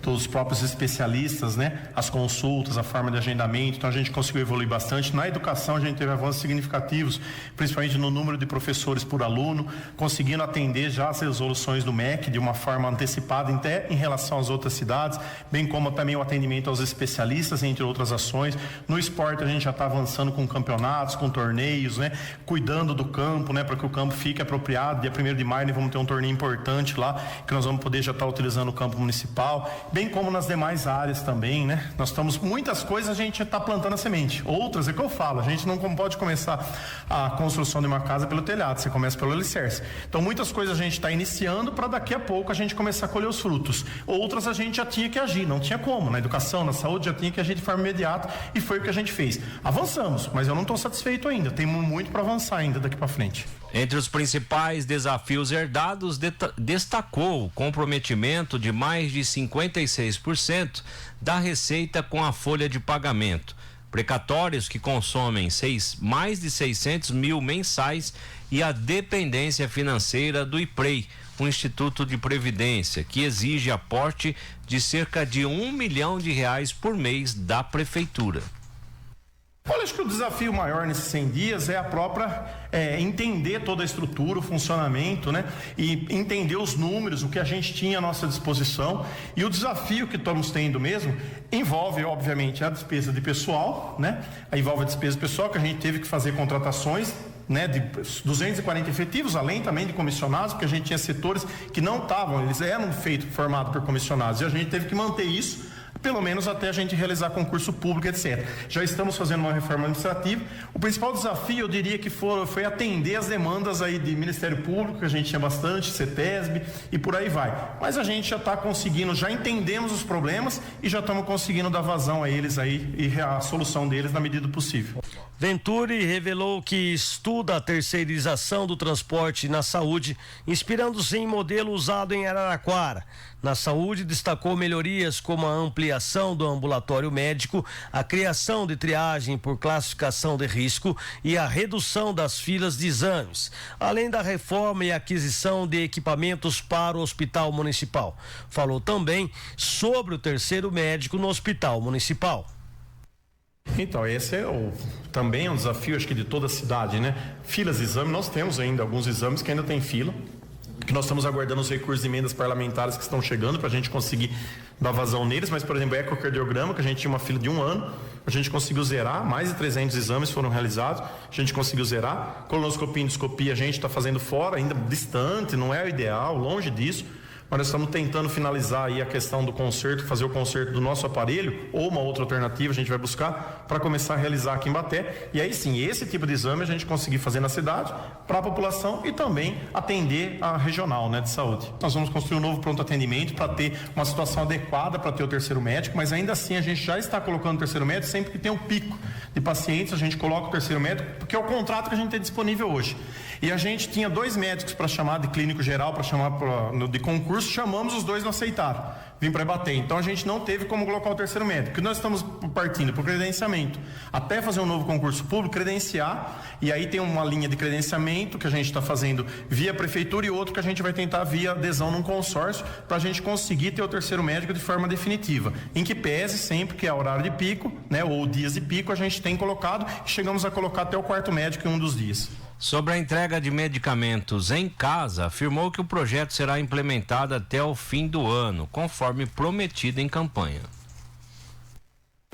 dos próprios especialistas, né, as consultas, a forma de agendamento. Então a gente conseguiu evoluir bastante. Na educação a gente teve avanços significativos, principalmente no número de professores por aluno, conseguindo atender já as resoluções do MEC de uma forma antecipada até em relação às outras cidades, bem como também o atendimento aos especialistas, entre outras ações. No esporte a gente já está avançando com campeonatos, com torneios, né, cuidando do campo, né, para que o campo fique apropriado. Dia 1º de maio vamos ter um torneio importante lá, que nós vamos poder já estar utilizando o campo municipal, bem como nas demais áreas também, né. Nós estamos, muitas coisas a gente está plantando a semente, outras é que eu falo, a gente não pode começar a construção de uma casa pelo telhado, você começa pelo alicerce. Então muitas coisas a gente está iniciando para daqui a pouco a gente começar a colher os frutos. Outras a gente já tinha que agir, não tinha como. Na educação, na saúde, já tinha que agir de forma imediata e foi o que a gente fez. Avançamos, mas eu não estou satisfeito ainda. Tem muito para avançar ainda daqui para frente. Entre os principais desafios herdados, destacou o comprometimento de mais de 56% da receita com a folha de pagamento. Precatórios que consomem mais de 600 mil mensais e a dependência financeira do IPREI, um Instituto de Previdência, que exige aporte de cerca de R$1 milhão por mês da Prefeitura. Olha, acho que o desafio maior nesses 100 dias é a própria entender toda a estrutura, o funcionamento, né? E entender os números, o que a gente tinha à nossa disposição. E o desafio que estamos tendo mesmo envolve, obviamente, a despesa de pessoal, né? Envolve a despesa pessoal, que a gente teve que fazer contratações, né, de 240 efetivos, além também de comissionados, porque a gente tinha setores que não estavam, eles eram formados por comissionados, e a gente teve que manter isso, pelo menos até a gente realizar concurso público, etc. Já estamos fazendo uma reforma administrativa. O principal desafio, eu diria que foi atender as demandas aí de Ministério Público, que a gente tinha bastante, CETESB e por aí vai. Mas a gente já está conseguindo, já entendemos os problemas e já estamos conseguindo dar vazão a eles aí e a solução deles na medida do possível. Venturi revelou que estuda a terceirização do transporte na saúde, inspirando-se em modelo usado em Araraquara. Na saúde, destacou melhorias como a ampliação do ambulatório médico, a criação de triagem por classificação de risco e a redução das filas de exames, além da reforma e aquisição de equipamentos para o hospital municipal. Falou também sobre o terceiro médico no hospital municipal. Então, esse também é um desafio, acho que de toda a cidade, né? Filas de exame, nós temos ainda alguns exames que ainda tem fila, que nós estamos aguardando os recursos de emendas parlamentares que estão chegando para a gente conseguir dar vazão neles, mas, por exemplo, ecocardiograma, que a gente tinha uma fila de 1 ano, a gente conseguiu zerar, mais de 300 exames foram realizados, a gente conseguiu zerar. Colonoscopia e endoscopia a gente está fazendo fora, ainda distante, não é o ideal, longe disso. mas nós estamos tentando finalizar aí a questão do conserto, fazer o conserto do nosso aparelho, ou uma outra alternativa a gente vai buscar para começar a realizar aqui em Baté, e aí sim, esse tipo de exame a gente conseguir fazer na cidade, para a população e também atender a regional, né, de saúde. Nós vamos construir um novo pronto atendimento para ter uma situação adequada para ter o terceiro médico, mas ainda assim a gente já está colocando o terceiro médico sempre que tem um pico de pacientes, a gente coloca o terceiro médico, porque é o contrato que a gente tem disponível hoje. E a gente tinha 2 médicos para chamar de clínico geral, para chamar de concurso, chamamos, os 2 não aceitaram, vim para Ibaté. Então a gente não teve como colocar o terceiro médico, porque nós estamos partindo para o credenciamento, até fazer um novo concurso público, credenciar, e aí tem uma linha de credenciamento que a gente está fazendo via prefeitura e outro que a gente vai tentar via adesão num consórcio, para a gente conseguir ter o terceiro médico de forma definitiva, em que pese sempre que é horário de pico, né, ou dias de pico, a gente tem colocado e chegamos a colocar até o 4º médico em um dos dias. Sobre a entrega de medicamentos em casa, afirmou que o projeto será implementado até o fim do ano, conforme prometido em campanha.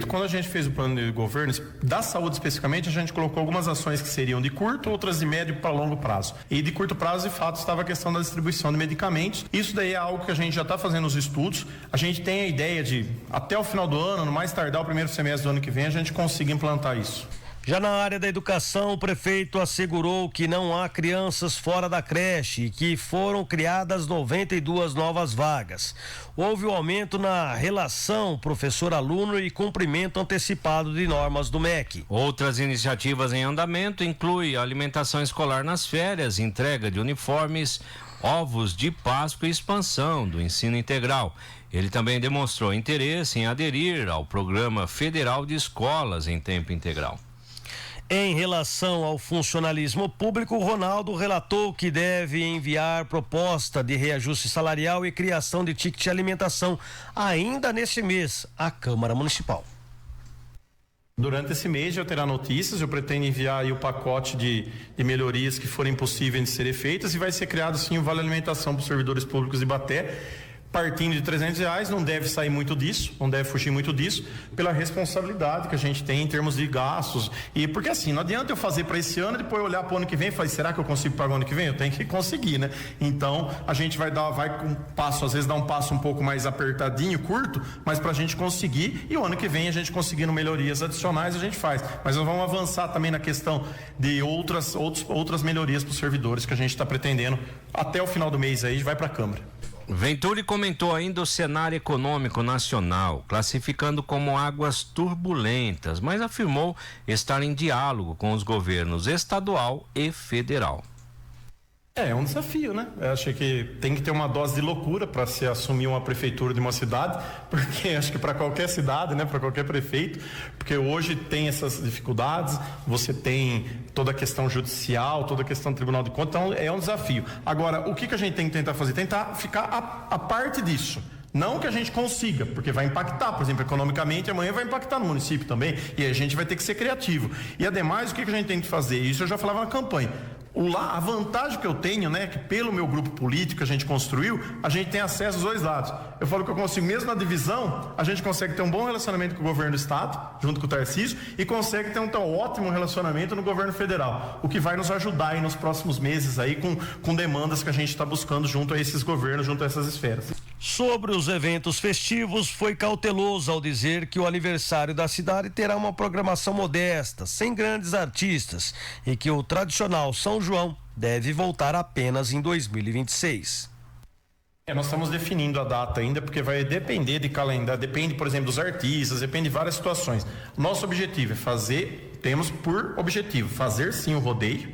Quando a gente fez o plano de governo, da saúde especificamente, a gente colocou algumas ações que seriam de curto, outras de médio para longo prazo. E de curto prazo, de fato, estava a questão da distribuição de medicamentos. Isso daí é algo que a gente já está fazendo os estudos. A gente tem a ideia de, até o final do ano, no mais tardar o primeiro semestre do ano que vem, a gente consiga implantar isso. Já na área da educação, o prefeito assegurou que não há crianças fora da creche e que foram criadas 92 novas vagas. Houve um aumento na relação professor-aluno e cumprimento antecipado de normas do MEC. Outras iniciativas em andamento incluem a alimentação escolar nas férias, entrega de uniformes, ovos de Páscoa e expansão do ensino integral. Ele também demonstrou interesse em aderir ao Programa Federal de Escolas em Tempo Integral. Em relação ao funcionalismo público, o Ronaldo relatou que deve enviar proposta de reajuste salarial e criação de ticket de alimentação ainda neste mês à Câmara Municipal. Durante esse mês já terá notícias, eu pretendo enviar aí o pacote de melhorias que forem possíveis de serem feitas e vai ser criado sim o Vale Alimentação para os servidores públicos de Ibaté, partindo de R$300, não deve sair muito disso, não deve fugir muito disso, pela responsabilidade que a gente tem em termos de gastos. E porque assim, não adianta eu fazer para esse ano e depois olhar para o ano que vem e falar, será que eu consigo pagar o ano que vem? Eu tenho que conseguir, né? Então, a gente vai com um passo, às vezes dá um passo um pouco mais apertadinho, curto, mas para a gente conseguir, e o ano que vem a gente conseguindo melhorias adicionais, a gente faz. Mas nós vamos avançar também na questão de outras melhorias para os servidores que a gente está pretendendo até o final do mês aí, vai para a Câmara. Venturi comentou ainda o cenário econômico nacional, classificando como águas turbulentas, mas afirmou estar em diálogo com os governos estadual e federal. É um desafio, né? Eu acho que tem que ter uma dose de loucura para se assumir uma prefeitura de uma cidade, porque acho que para qualquer cidade, né, para qualquer prefeito, porque hoje tem essas dificuldades, você tem toda a questão judicial, toda a questão do Tribunal de Contas, então é um desafio. Agora, o que a gente tem que tentar fazer? Tentar ficar a parte disso. Não que a gente consiga, porque vai impactar, por exemplo, economicamente, amanhã vai impactar no município também, e a gente vai ter que ser criativo. E ademais, o que a gente tem que fazer? Isso eu já falava na campanha. A vantagem que eu tenho, né, que pelo meu grupo político que a gente construiu, a gente tem acesso aos 2 lados. Eu falo que eu consigo, mesmo na divisão, a gente consegue ter um bom relacionamento com o governo do estado, junto com o Tarcísio, e consegue ter um tão ótimo relacionamento no governo federal, o que vai nos ajudar aí nos próximos meses aí com demandas que a gente está buscando junto a esses governos, junto a essas esferas. Sobre os eventos festivos, foi cauteloso ao dizer que o aniversário da cidade terá uma programação modesta, sem grandes artistas, e que o tradicional São João deve voltar apenas em 2026. Nós estamos definindo a data ainda, porque vai depender de calendário, depende, por exemplo, dos artistas, depende de várias situações. Nosso objetivo é temos por objetivo fazer sim o rodeio,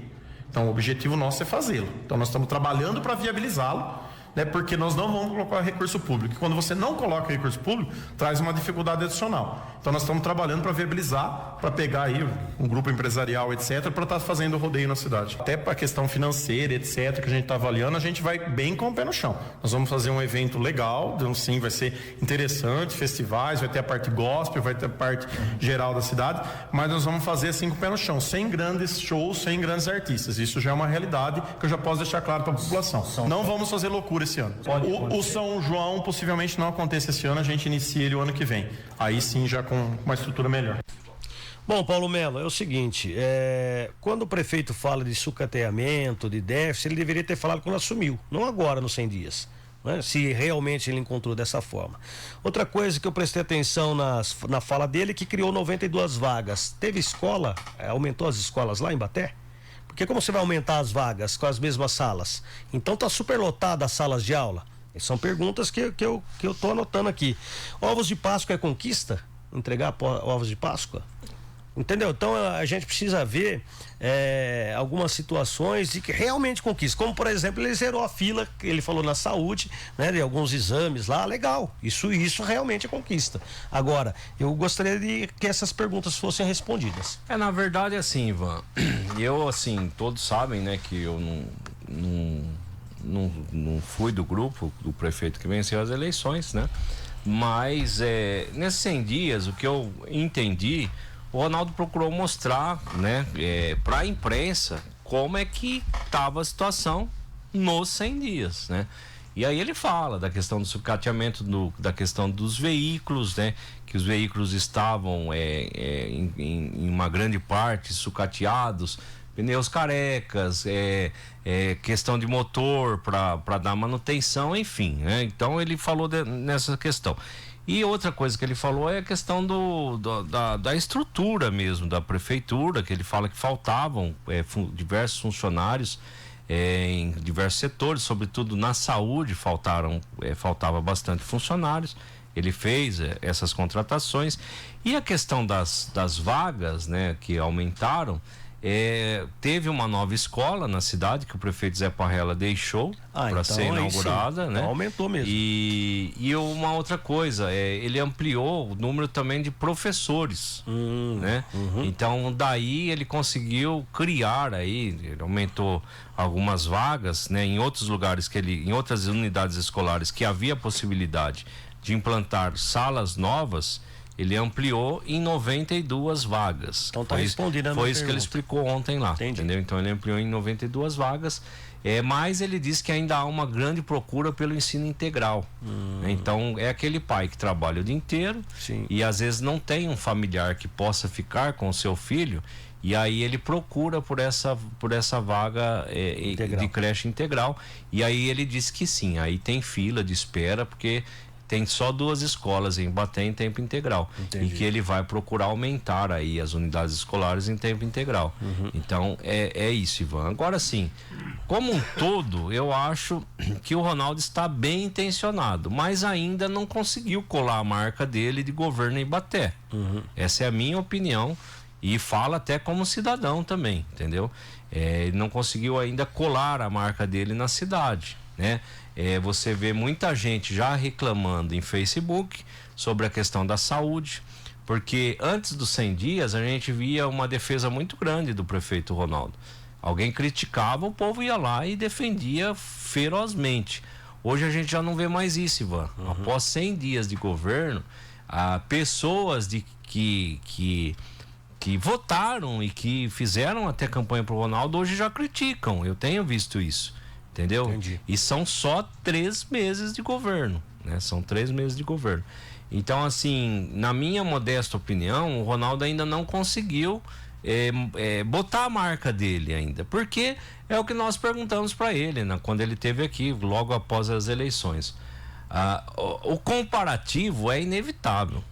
então o objetivo nosso é fazê-lo. Então nós estamos trabalhando para viabilizá-lo, né, porque nós não vamos colocar recurso público. E quando você não coloca recurso público, traz uma dificuldade adicional. Então nós estamos trabalhando para viabilizar, para pegar aí um grupo empresarial, etc., para estar fazendo o rodeio na cidade. Até para a questão financeira, etc., que a gente está avaliando, a gente vai bem com o pé no chão. Nós vamos fazer um evento legal, então sim, vai ser interessante, festivais, vai ter a parte gospel, vai ter a parte geral da cidade, mas nós vamos fazer assim com o pé no chão, sem grandes shows, sem grandes artistas. Isso já é uma realidade que eu já posso deixar claro para a população. Não vamos fazer loucura esse ano. O São João possivelmente não aconteça esse ano, a gente inicia ele o ano que vem. Aí sim, já com uma estrutura melhor. Bom, Paulo Melo, é o seguinte, quando o prefeito fala de sucateamento, de déficit, ele deveria ter falado quando assumiu, não agora nos 100 dias. né? Se realmente ele encontrou dessa forma. Outra coisa que eu prestei atenção na fala dele é que criou 92 vagas. Teve escola, aumentou as escolas lá em Ibaté? Porque como você vai aumentar as vagas com as mesmas salas? Então tá super lotada as salas de aula? São perguntas que eu tô anotando aqui. Ovos de Páscoa é conquista? Entregar ovos de Páscoa? Entendeu? Então a gente precisa ver algumas situações de que realmente conquista. Como, por exemplo, ele zerou a fila, que ele falou na saúde, né? De alguns exames lá, legal. Isso realmente é conquista. Agora, eu gostaria de que essas perguntas fossem respondidas. Na verdade, assim, Ivan, eu, assim, todos sabem, né, que eu não fui do grupo do prefeito que venceu as eleições, né? Mas nesses 100 dias, o que eu entendi, o Ronaldo procurou mostrar, né, para a imprensa como é que estava a situação nos 100 dias, né? E aí ele fala da questão do sucateamento, da questão dos veículos, né? Que os veículos estavam em uma grande parte sucateados, pneus carecas, questão de motor para dar manutenção, enfim, né? Então ele falou nessa questão. E outra coisa que ele falou é a questão da estrutura mesmo da prefeitura, que ele fala que faltavam diversos funcionários em diversos setores, sobretudo na saúde faltava bastante funcionários. Ele fez essas contratações. E a questão das vagas, né, que aumentaram, teve uma nova escola na cidade que o prefeito Zé Parrella deixou para ser inaugurada, né? Então aumentou mesmo. E uma outra coisa, ele ampliou o número também de professores, né? Então daí ele conseguiu criar ele aumentou algumas vagas, né? Em outros lugares em outras unidades escolares que havia possibilidade de implantar salas novas, ele ampliou em 92 vagas. Então tá respondida a minha Foi isso pergunta. que ele explicou ontem lá. Entendi. Entendeu? Então ele ampliou em 92 vagas. Mas ele disse que ainda há uma grande procura pelo ensino integral. Então é aquele pai que trabalha o dia inteiro. Sim. E às vezes não tem um familiar que possa ficar com o seu filho. E aí ele procura por essa vaga de creche integral. E aí ele disse que sim, aí tem fila de espera, porque tem só 2 escolas em Ibaté em tempo integral. Entendi. E que ele vai procurar aumentar aí as unidades escolares em tempo integral. Então é isso, Ivan. Agora sim, como um todo, eu acho que o Ronaldo está bem intencionado, mas ainda não conseguiu colar a marca dele de governo em Ibaté. Essa é a minha opinião, e fala até como cidadão também, entendeu? Ele não conseguiu ainda colar a marca dele na cidade, né? Você vê muita gente já reclamando em Facebook sobre a questão da saúde, porque antes dos 100 dias a gente via uma defesa muito grande do prefeito Ronaldo. Alguém criticava, o povo ia lá e defendia ferozmente. Hoje a gente já não vê mais isso, Ivan. Após 100 dias de governo, pessoas que votaram e que fizeram até campanha pro Ronaldo hoje já criticam. Eu tenho visto isso. Entendeu? Entendi. E são só 3 meses de governo, né? São 3 meses de governo. Então, assim, na minha modesta opinião, o Ronaldo ainda não conseguiu botar a marca dele ainda, porque é o que nós perguntamos para ele, né? Quando ele esteve aqui, logo após as eleições. O comparativo é inevitável.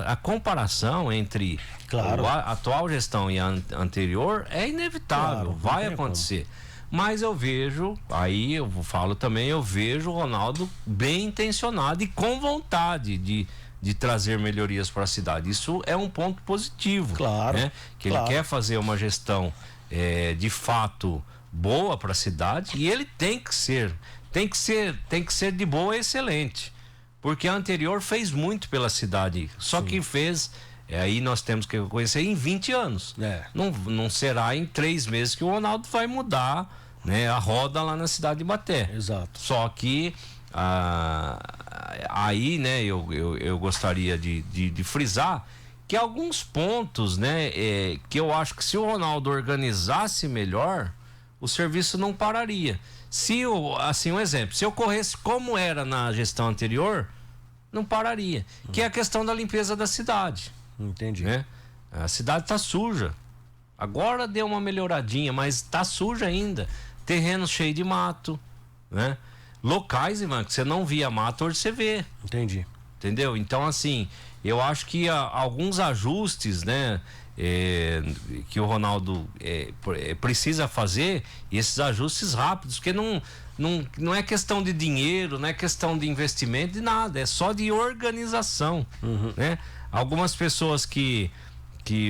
A comparação entre a atual gestão e a anterior é inevitável, vai acontecer. Mas eu vejo, aí eu falo também, eu vejo o Ronaldo bem intencionado e com vontade de trazer melhorias para a cidade. Isso é um ponto positivo, né? Que ele quer fazer uma gestão de fato boa para a cidade, e ele tem que ser de boa a excelente, porque a anterior fez muito pela cidade, só que fez, aí nós temos que reconhecer, em 20 anos. Não será em 3 meses que o Ronaldo vai mudar, né, a roda lá na cidade de Ibaté. Exato. Só que aí, né, eu gostaria de frisar que alguns pontos, né, que eu acho que se o Ronaldo organizasse melhor, o serviço não pararia. Assim, um exemplo, se ocorresse como era na gestão anterior, não pararia. Que é a questão da limpeza da cidade. Entendi. Né? A cidade tá suja. Agora deu uma melhoradinha, mas tá suja ainda. Terreno cheio de mato, né? locais, Ivan, que você não via mato, hoje você vê. Entendi. Entendeu? Então, assim, eu acho que alguns ajustes, né, que o Ronaldo precisa fazer, e esses ajustes rápidos, porque não é questão de dinheiro, não é questão de investimento, de nada, é só de organização, né? Algumas pessoas que,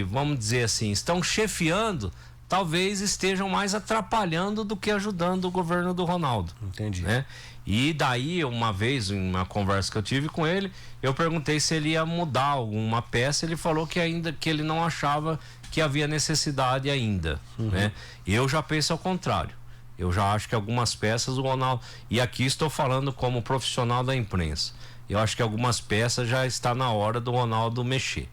vamos dizer assim, estão chefiando, talvez estejam mais atrapalhando do que ajudando o governo do Ronaldo. Entendi. Né? E daí, uma vez, em uma conversa que eu tive com ele, eu perguntei se ele ia mudar alguma peça, ele falou que ele não achava que havia necessidade ainda, né? Eu já penso ao contrário. Eu já acho que algumas peças o Ronaldo, e aqui estou falando como profissional da imprensa, eu acho que algumas peças já está na hora do Ronaldo mexer.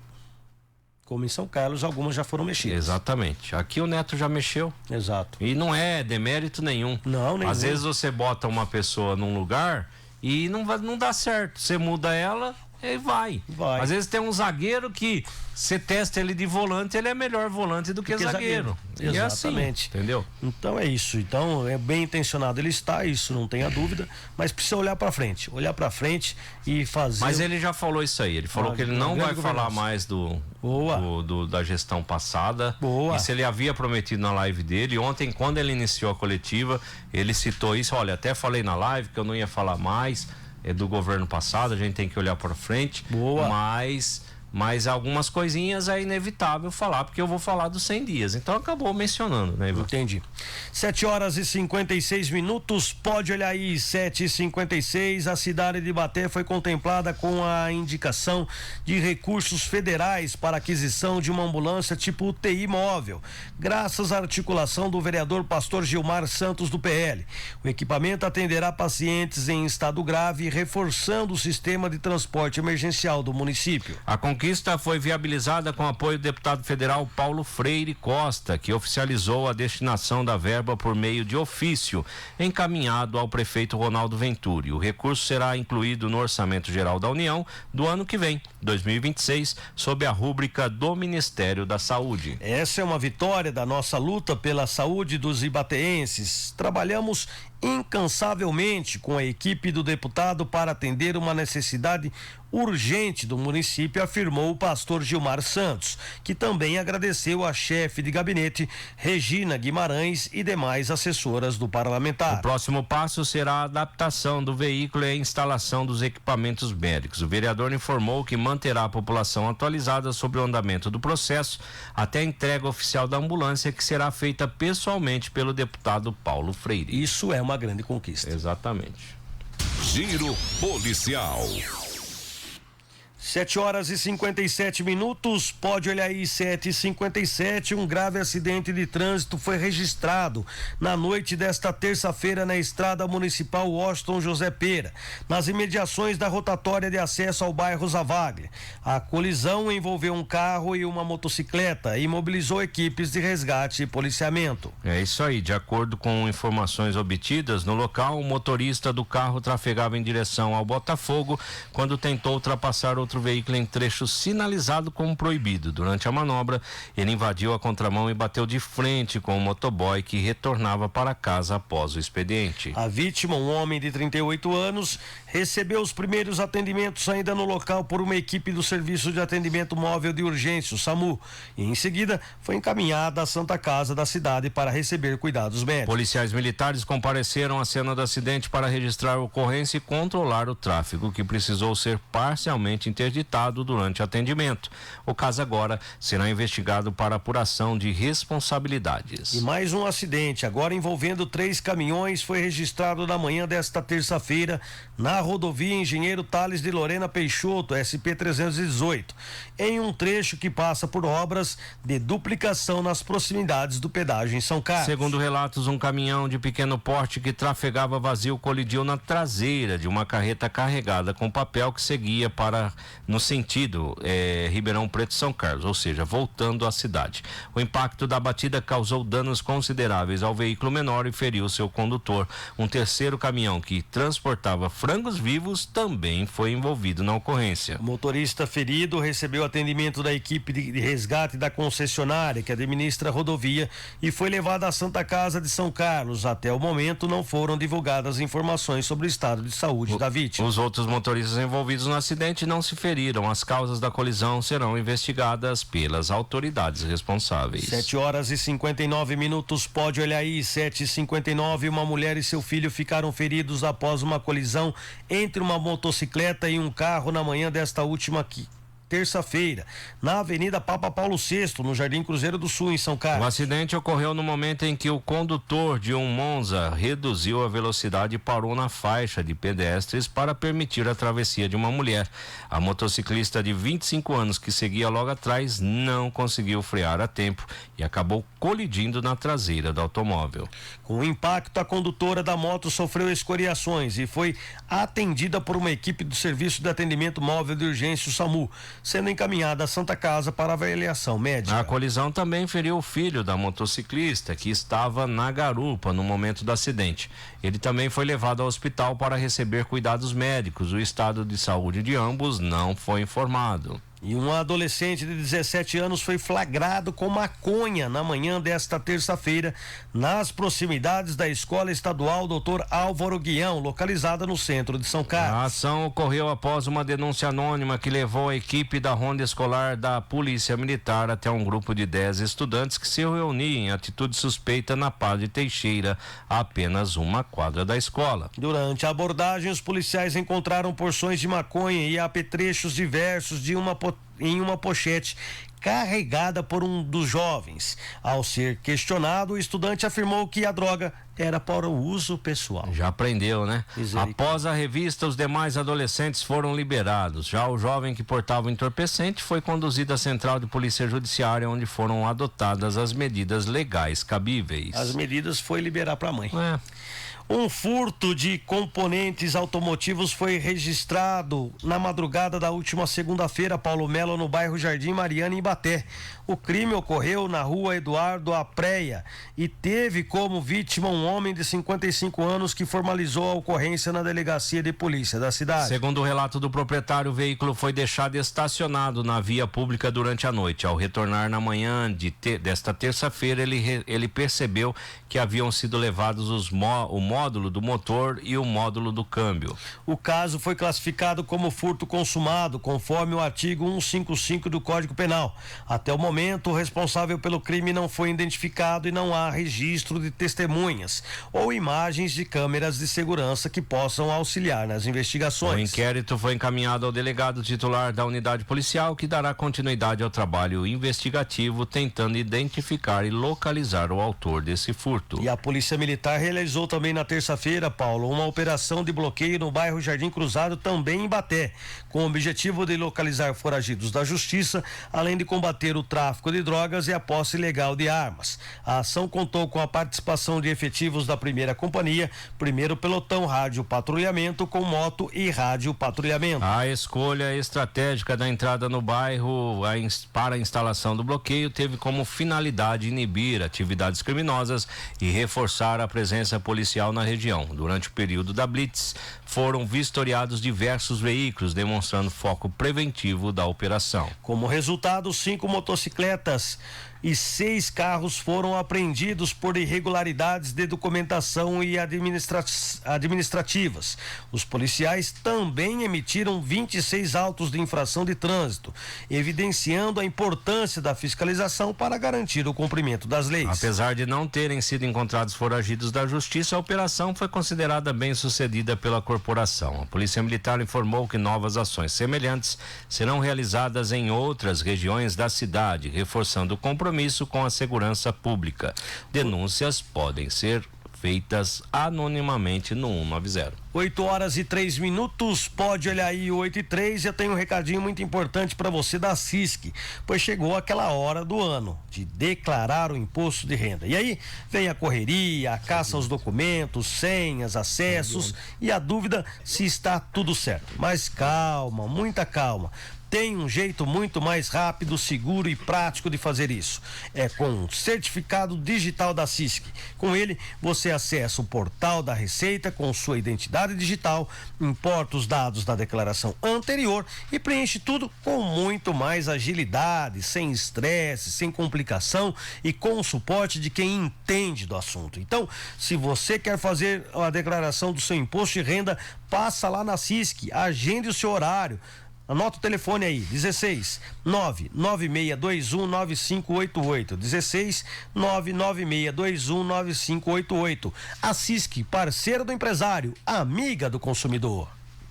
Como em São Carlos, algumas já foram mexidas. Exatamente. Aqui o Neto já mexeu. Exato. E não é demérito nenhum. Não, nenhum. Às vezes você bota uma pessoa num lugar e não dá certo. Você muda ela e vai. Às vezes tem um zagueiro que você testa ele de volante, ele é melhor volante do que zagueiro. Exatamente. E é assim, entendeu? Então é isso. Então é bem intencionado ele está, isso não tenha dúvida, mas precisa olhar para frente e fazer. Mas ele já falou isso aí, ele falou que ele não vai falar mais da gestão passada. Boa. Isso ele havia prometido na live dele. Ontem, quando ele iniciou a coletiva, ele citou isso. Olha, até falei na live que eu não ia falar mais do governo passado, a gente tem que olhar para frente. Boa. Mas algumas coisinhas é inevitável falar, porque eu vou falar dos 100 dias. Então acabou mencionando, né, Ivan? Entendi. 7h56, pode olhar aí, 7h56, a cidade de Ibaté foi contemplada com a indicação de recursos federais para aquisição de uma ambulância tipo UTI móvel, graças à articulação do vereador Pastor Gilmar Santos do PL. O equipamento atenderá pacientes em estado grave, reforçando o sistema de transporte emergencial do município. A conquista foi viabilizada com apoio do deputado federal Paulo Freire Costa, que oficializou a destinação da verba por meio de ofício encaminhado ao prefeito Ronaldo Venturi. O recurso será incluído no Orçamento Geral da União do ano que vem, 2026, sob a rúbrica do Ministério da Saúde. Essa é uma vitória da nossa luta pela saúde dos ibateenses. Trabalhamos incansavelmente com a equipe do deputado para atender uma necessidade urgente do município, afirmou o pastor Gilmar Santos, que também agradeceu a chefe de gabinete Regina Guimarães e demais assessoras do parlamentar. O próximo passo será a adaptação do veículo e a instalação dos equipamentos médicos. O vereador informou que manterá a população atualizada sobre o andamento do processo até a entrega oficial da ambulância, que será feita pessoalmente pelo deputado Paulo Freire. Isso é uma grande conquista. Exatamente. Giro policial. 7h57, pode olhar aí, 7h57, um grave acidente de trânsito foi registrado na noite desta terça-feira na estrada municipal Washington José Pera, nas imediações da rotatória de acesso ao bairro Zavaglia. A colisão envolveu um carro e uma motocicleta e mobilizou equipes de resgate e policiamento. É isso aí, de acordo com informações obtidas, no local o motorista do carro trafegava em direção ao Botafogo quando tentou ultrapassar outro veículo em trecho sinalizado como proibido. Durante a manobra, ele invadiu a contramão e bateu de frente com o motoboy que retornava para casa após o expediente. A vítima, um homem de 38 anos, recebeu os primeiros atendimentos ainda no local por uma equipe do Serviço de Atendimento Móvel de Urgência, o SAMU, e em seguida foi encaminhada à Santa Casa da cidade para receber cuidados médicos. Policiais militares compareceram à cena do acidente para registrar a ocorrência e controlar o tráfego, que precisou ser parcialmente interditado durante o atendimento. O caso agora será investigado para apuração de responsabilidades. E mais um acidente, agora envolvendo 3 caminhões, foi registrado na manhã desta terça-feira na rodovia Engenheiro Tales de Lorena Peixoto, SP-318, em um trecho que passa por obras de duplicação nas proximidades do pedágio em São Carlos. Segundo relatos, um caminhão de pequeno porte que trafegava vazio colidiu na traseira de uma carreta carregada com papel que seguia para no sentido Ribeirão Preto São Carlos, ou seja, voltando à cidade. O impacto da batida causou danos consideráveis ao veículo menor e feriu seu condutor. Um terceiro caminhão que transportava frangos vivos também foi envolvido na ocorrência. O motorista ferido recebeu atendimento da equipe de resgate da concessionária que administra a rodovia e foi levado à Santa Casa de São Carlos. Até o momento não foram divulgadas informações sobre o estado de saúde da vítima. Os outros motoristas envolvidos no acidente não se feriram. As causas da colisão serão investigadas pelas autoridades responsáveis. 7h59, pode olhar aí, 7h59, uma mulher e seu filho ficaram feridos após uma colisão entre uma motocicleta e um carro na manhã desta última terça-feira, na Avenida Papa Paulo VI, no Jardim Cruzeiro do Sul, em São Carlos. O acidente ocorreu no momento em que o condutor de um Monza reduziu a velocidade e parou na faixa de pedestres para permitir a travessia de uma mulher. A motociclista de 25 anos que seguia logo atrás não conseguiu frear a tempo e acabou colidindo na traseira do automóvel. Com o impacto, a condutora da moto sofreu escoriações e foi atendida por uma equipe do Serviço de Atendimento Móvel de Urgência, o SAMU, sendo encaminhada à Santa Casa para avaliação médica. A colisão também feriu o filho da motociclista, que estava na garupa no momento do acidente. Ele também foi levado ao hospital para receber cuidados médicos. O estado de saúde de ambos não foi informado. E um adolescente de 17 anos foi flagrado com maconha na manhã desta terça-feira, nas proximidades da Escola Estadual Dr. Álvaro Guião, localizada no centro de São Carlos. A ação ocorreu após uma denúncia anônima que levou a equipe da Ronda Escolar da Polícia Militar até um grupo de 10 estudantes que se reuniam em atitude suspeita na Padre Teixeira, a apenas uma quadra da escola. Durante a abordagem, os policiais encontraram porções de maconha e apetrechos diversos em uma pochete carregada por um dos jovens. Ao ser questionado, o estudante afirmou que a droga era para o uso pessoal. Já aprendeu, né? Após a revista, os demais adolescentes foram liberados. Já o jovem que portava o entorpecente foi conduzido à Central de Polícia Judiciária, onde foram adotadas as medidas legais cabíveis. As medidas foi liberar para a mãe. Um furto de componentes automotivos foi registrado na madrugada da última segunda-feira, Paulo Melo, no bairro Jardim Mariana, em Ibaté. O crime ocorreu na rua Eduardo Apreia e teve como vítima um homem de 55 anos que formalizou a ocorrência na delegacia de polícia da cidade. Segundo o relato do proprietário, o veículo foi deixado estacionado na via pública durante a noite. Ao retornar na manhã desta terça-feira, ele percebeu que haviam sido levados o módulo do motor e o módulo do câmbio. O caso foi classificado como furto consumado, conforme o artigo 155 do Código Penal. Até o momento, o responsável pelo crime não foi identificado e não há registro de testemunhas ou imagens de câmeras de segurança que possam auxiliar nas investigações. O inquérito foi encaminhado ao delegado titular da unidade policial, que dará continuidade ao trabalho investigativo, tentando identificar e localizar o autor desse furto. E a Polícia Militar realizou também na terça-feira, Paulo, uma operação de bloqueio no bairro Jardim Cruzado, também em Ibaté, com o objetivo de localizar foragidos da justiça, além de combater o tráfico de drogas e a posse ilegal de armas. A ação contou com a participação de efetivos da primeira companhia, primeiro pelotão rádio patrulhamento com moto e rádio patrulhamento. A escolha estratégica da entrada no bairro para a instalação do bloqueio teve como finalidade inibir atividades criminosas e reforçar a presença policial na região. Durante o período da Blitz, foram vistoriados diversos veículos, demonstrando foco preventivo da operação. Como resultado, 5 motocicletas e 6 carros foram apreendidos por irregularidades de documentação e administrativas. Os policiais também emitiram 26 autos de infração de trânsito, evidenciando a importância da fiscalização para garantir o cumprimento das leis. Apesar de não terem sido encontrados foragidos da justiça, a operação foi considerada bem-sucedida pela corporação. A Polícia Militar informou que novas ações semelhantes serão realizadas em outras regiões da cidade, reforçando o compromisso com a segurança pública. Denúncias podem ser feitas anonimamente no 190. 8h03, pode olhar aí, 8h03, eu tenho um recadinho muito importante para você da CISC, pois chegou aquela hora do ano de declarar o imposto de renda. E aí vem a correria, a caça aos documentos, senhas, acessos e a dúvida se está tudo certo. Mas calma, muita calma. Tem um jeito muito mais rápido, seguro e prático de fazer isso. É com o certificado digital da CISC. Com ele, você acessa o portal da Receita com sua identidade digital, importa os dados da declaração anterior e preenche tudo com muito mais agilidade, sem estresse, sem complicação e com o suporte de quem entende do assunto. Então, se você quer fazer a declaração do seu imposto de renda, passa lá na CISC, agende o seu horário. Anota o telefone aí, 16 99621 9588, 16 99621 9588. A CISC, parceira do empresário, amiga do consumidor.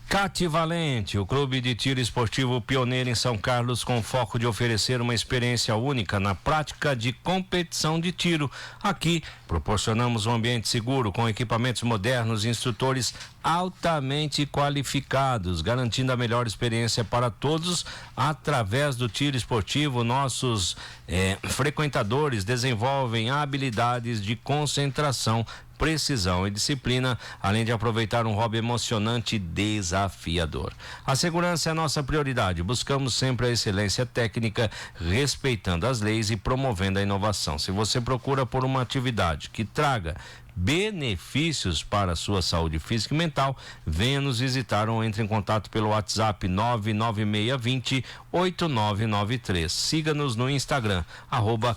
Cativalente, o clube de tiro esportivo pioneiro em São Carlos, com foco de oferecer uma experiência única na prática de competição de tiro. Aqui, proporcionamos um ambiente seguro com equipamentos modernos e instrutores altamente qualificados, garantindo a melhor experiência para todos. Através do tiro esportivo, nossos frequentadores desenvolvem habilidades de concentração, precisão e disciplina, além de aproveitar um hobby emocionante e desafiador. A segurança é a nossa prioridade. Buscamos sempre a excelência técnica, respeitando as leis e promovendo a inovação. Se você procura por uma atividade que traga benefícios para a sua saúde física e mental, venha nos visitar ou entre em contato pelo WhatsApp 99620-8993. Siga-nos no Instagram,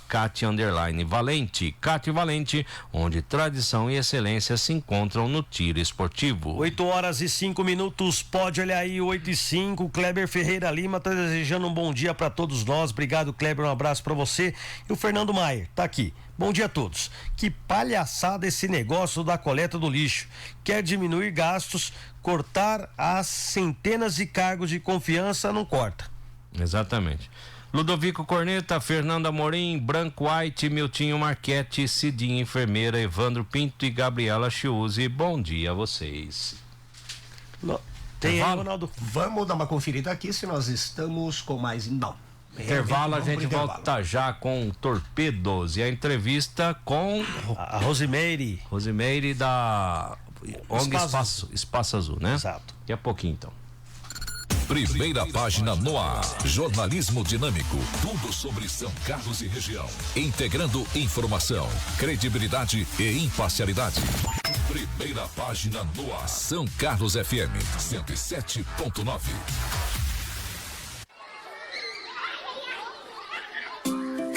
@Cati_Valente. Cati Valente, onde tradição e excelência se encontram no tiro esportivo. 8h05, pode olhar aí, 8h05. Kleber Ferreira Lima tá desejando um bom dia para todos nós. Obrigado, Kleber, um abraço para você. E o Fernando Maier tá aqui. Bom dia a todos. Que palhaçada esse negócio da coleta do lixo. Quer diminuir gastos, cortar as centenas de cargos de confiança, não corta. Exatamente. Ludovico Corneta, Fernanda Morim, Branco White, Miltinho Marchetti, Cidinha Enfermeira, Evandro Pinto e Gabriela Chiuzi. Bom dia a vocês. Tem aí, Ronaldo? Vamos dar uma conferida aqui se nós estamos com mais... Não. Intervalo, a gente volta já com Torpedos e a entrevista com a Rosimeire da ONG Espaço Azul, né? Exato. Daqui a pouquinho, então. Primeira página no ar. Jornalismo dinâmico. Tudo sobre São Carlos e região. Integrando informação, credibilidade e imparcialidade. Primeira página no ar. São Carlos FM 107.9.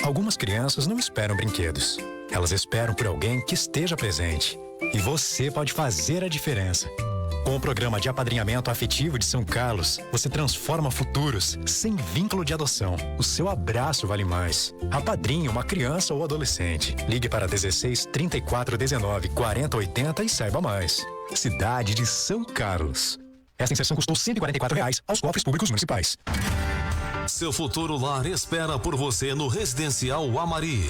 Algumas crianças não esperam brinquedos. Elas esperam por alguém que esteja presente. E você pode fazer a diferença. Com o programa de apadrinhamento afetivo de São Carlos, você transforma futuros sem vínculo de adoção. O seu abraço vale mais. Apadrinhe uma criança ou adolescente. Ligue para 16 34 19 40 80 e saiba mais. Cidade de São Carlos. Esta inserção custou R$144 aos cofres públicos municipais. Seu futuro lar espera por você no Residencial Amari.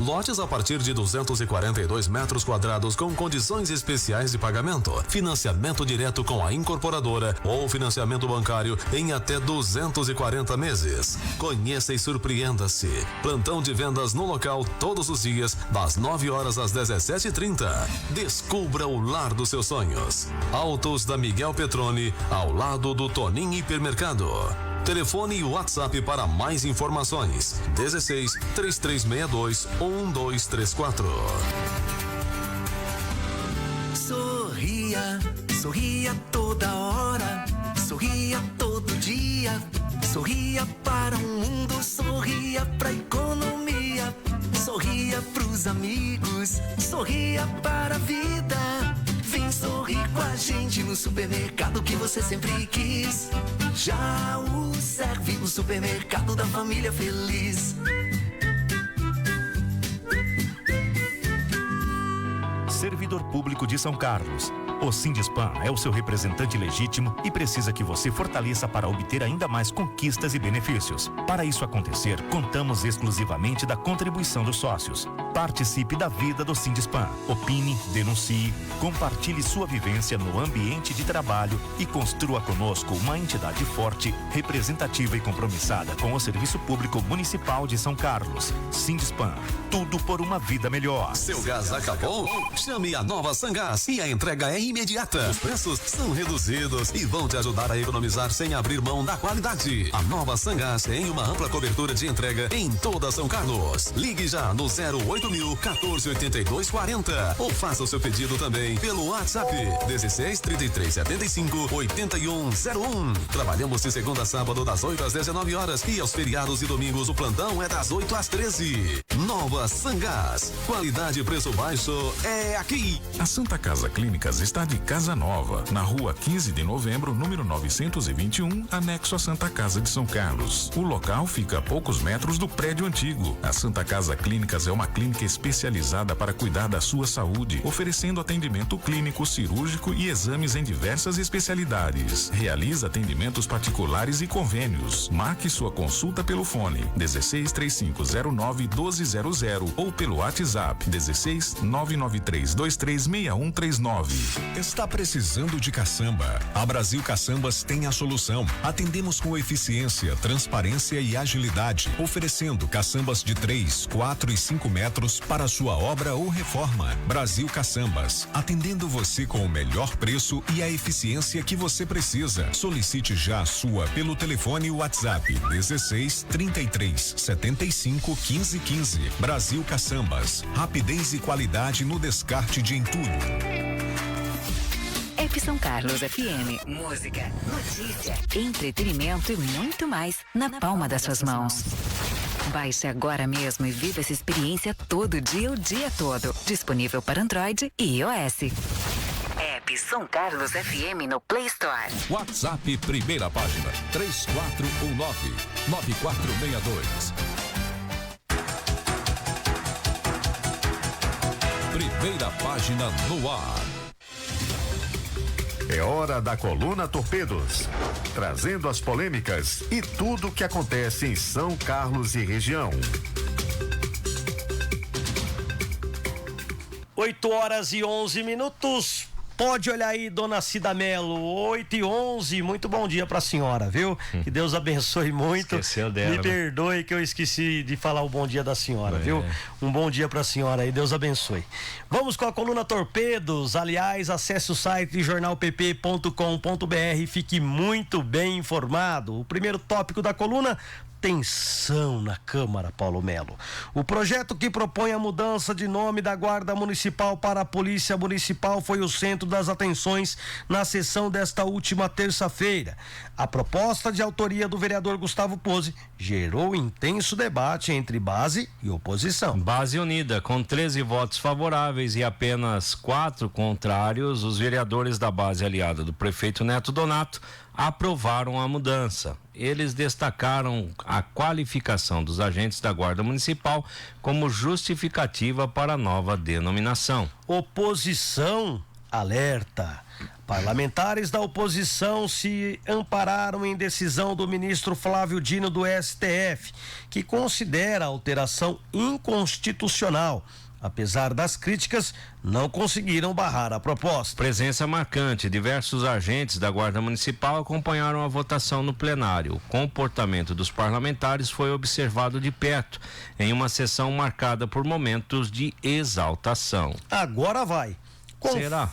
Lotes a partir de 242 metros quadrados com condições especiais de pagamento, financiamento direto com a incorporadora ou financiamento bancário em até 240 meses. Conheça e surpreenda-se. Plantão de vendas no local todos os dias, das 9 horas às 17h30. Descubra o lar dos seus sonhos. Autos da Miguel Petroni, ao lado do Tonim Hipermercado. Telefone e WhatsApp para mais informações: 16 3362 1234. Sorria, sorria toda hora, sorria todo dia, sorria para o mundo, sorria pra economia, sorria pros amigos, sorria para a vida. Vem sorrir com a gente no supermercado que você sempre quis. Já o serve o supermercado da família feliz. servidor público de São Carlos. O Sindispan é o seu representante legítimo e precisa que você fortaleça para obter ainda mais conquistas e benefícios. Para isso acontecer, contamos exclusivamente da contribuição dos sócios. Participe da vida do Sindispan. Opine, denuncie, compartilhe sua vivência no ambiente de trabalho e construa conosco uma entidade forte, representativa e compromissada com o serviço público municipal de São Carlos. Sindispan, tudo por uma vida melhor. Seu gás acabou? Chame a Nova Sangás e a entrega é imediata. Os preços são reduzidos e vão te ajudar a economizar sem abrir mão da qualidade. A Nova Sangás tem uma ampla cobertura de entrega em toda São Carlos. Ligue já no 08.0148240 ou faça o seu pedido também pelo WhatsApp 16 33 75 8101. Trabalhamos de segunda a sábado das 8 às 19 horas e aos feriados e domingos o plantão é das 8 às 13. Nova Sangás, qualidade e preço baixo é aqui. A Santa Casa Clínicas está de casa nova, na rua 15 de novembro, número 921, anexo à Santa Casa de São Carlos. O local fica a poucos metros do prédio antigo. A Santa Casa Clínicas é uma clínica especializada para cuidar da sua saúde, oferecendo atendimento clínico, cirúrgico e exames em diversas especialidades. Realiza atendimentos particulares e convênios. Marque sua consulta pelo fone 163509-1200 ou pelo WhatsApp 16-993236139. Está precisando de caçamba? A Brasil Caçambas tem a solução. Atendemos com eficiência, transparência e agilidade, oferecendo caçambas de 3, 4 e 5 metros para sua obra ou reforma. Brasil Caçambas, atendendo você com o melhor preço e a eficiência que você precisa. Solicite já a sua pelo telefone e WhatsApp 16 33 75 15 15. Brasil Caçambas, rapidez e qualidade no descarte de entulho. São Carlos FM. Música, notícia, entretenimento e muito mais na palma das suas mãos. Baixe agora mesmo e viva essa experiência todo dia, o dia todo. Disponível para Android e iOS. App São Carlos FM no Play Store. WhatsApp primeira página 3419-9462. Primeira página no ar. É hora da Coluna Torpedos, trazendo as polêmicas e tudo o que acontece em São Carlos e região. 8h11. Pode olhar aí, dona Cida Melo, 8h11, muito bom dia pra senhora, viu? Que Deus abençoe muito. Esqueceu dela, me perdoe que eu esqueci de falar o bom dia da senhora, viu? Um bom dia pra senhora aí, Deus abençoe. Vamos com a coluna Torpedos. Aliás, acesse o site jornalpp.com.br e fique muito bem informado. O primeiro tópico da coluna: tensão na Câmara, Paulo Melo. O projeto que propõe a mudança de nome da Guarda Municipal para a Polícia Municipal foi o centro das atenções na sessão desta última terça-feira. A proposta, de autoria do vereador Gustavo Pose, gerou intenso debate entre base e oposição. Base unida, com 13 votos favoráveis e apenas 4 contrários, os vereadores da base aliada do prefeito Neto Donato aprovaram a mudança. Eles destacaram a qualificação dos agentes da Guarda Municipal como justificativa para a nova denominação. Oposição alerta. Parlamentares da oposição se ampararam em decisão do ministro Flávio Dino do STF, que considera a alteração inconstitucional. Apesar das críticas, não conseguiram barrar a proposta. Presença marcante. Diversos agentes da Guarda Municipal acompanharam a votação no plenário. O comportamento dos parlamentares foi observado de perto, em uma sessão marcada por momentos de exaltação. Agora vai. Será?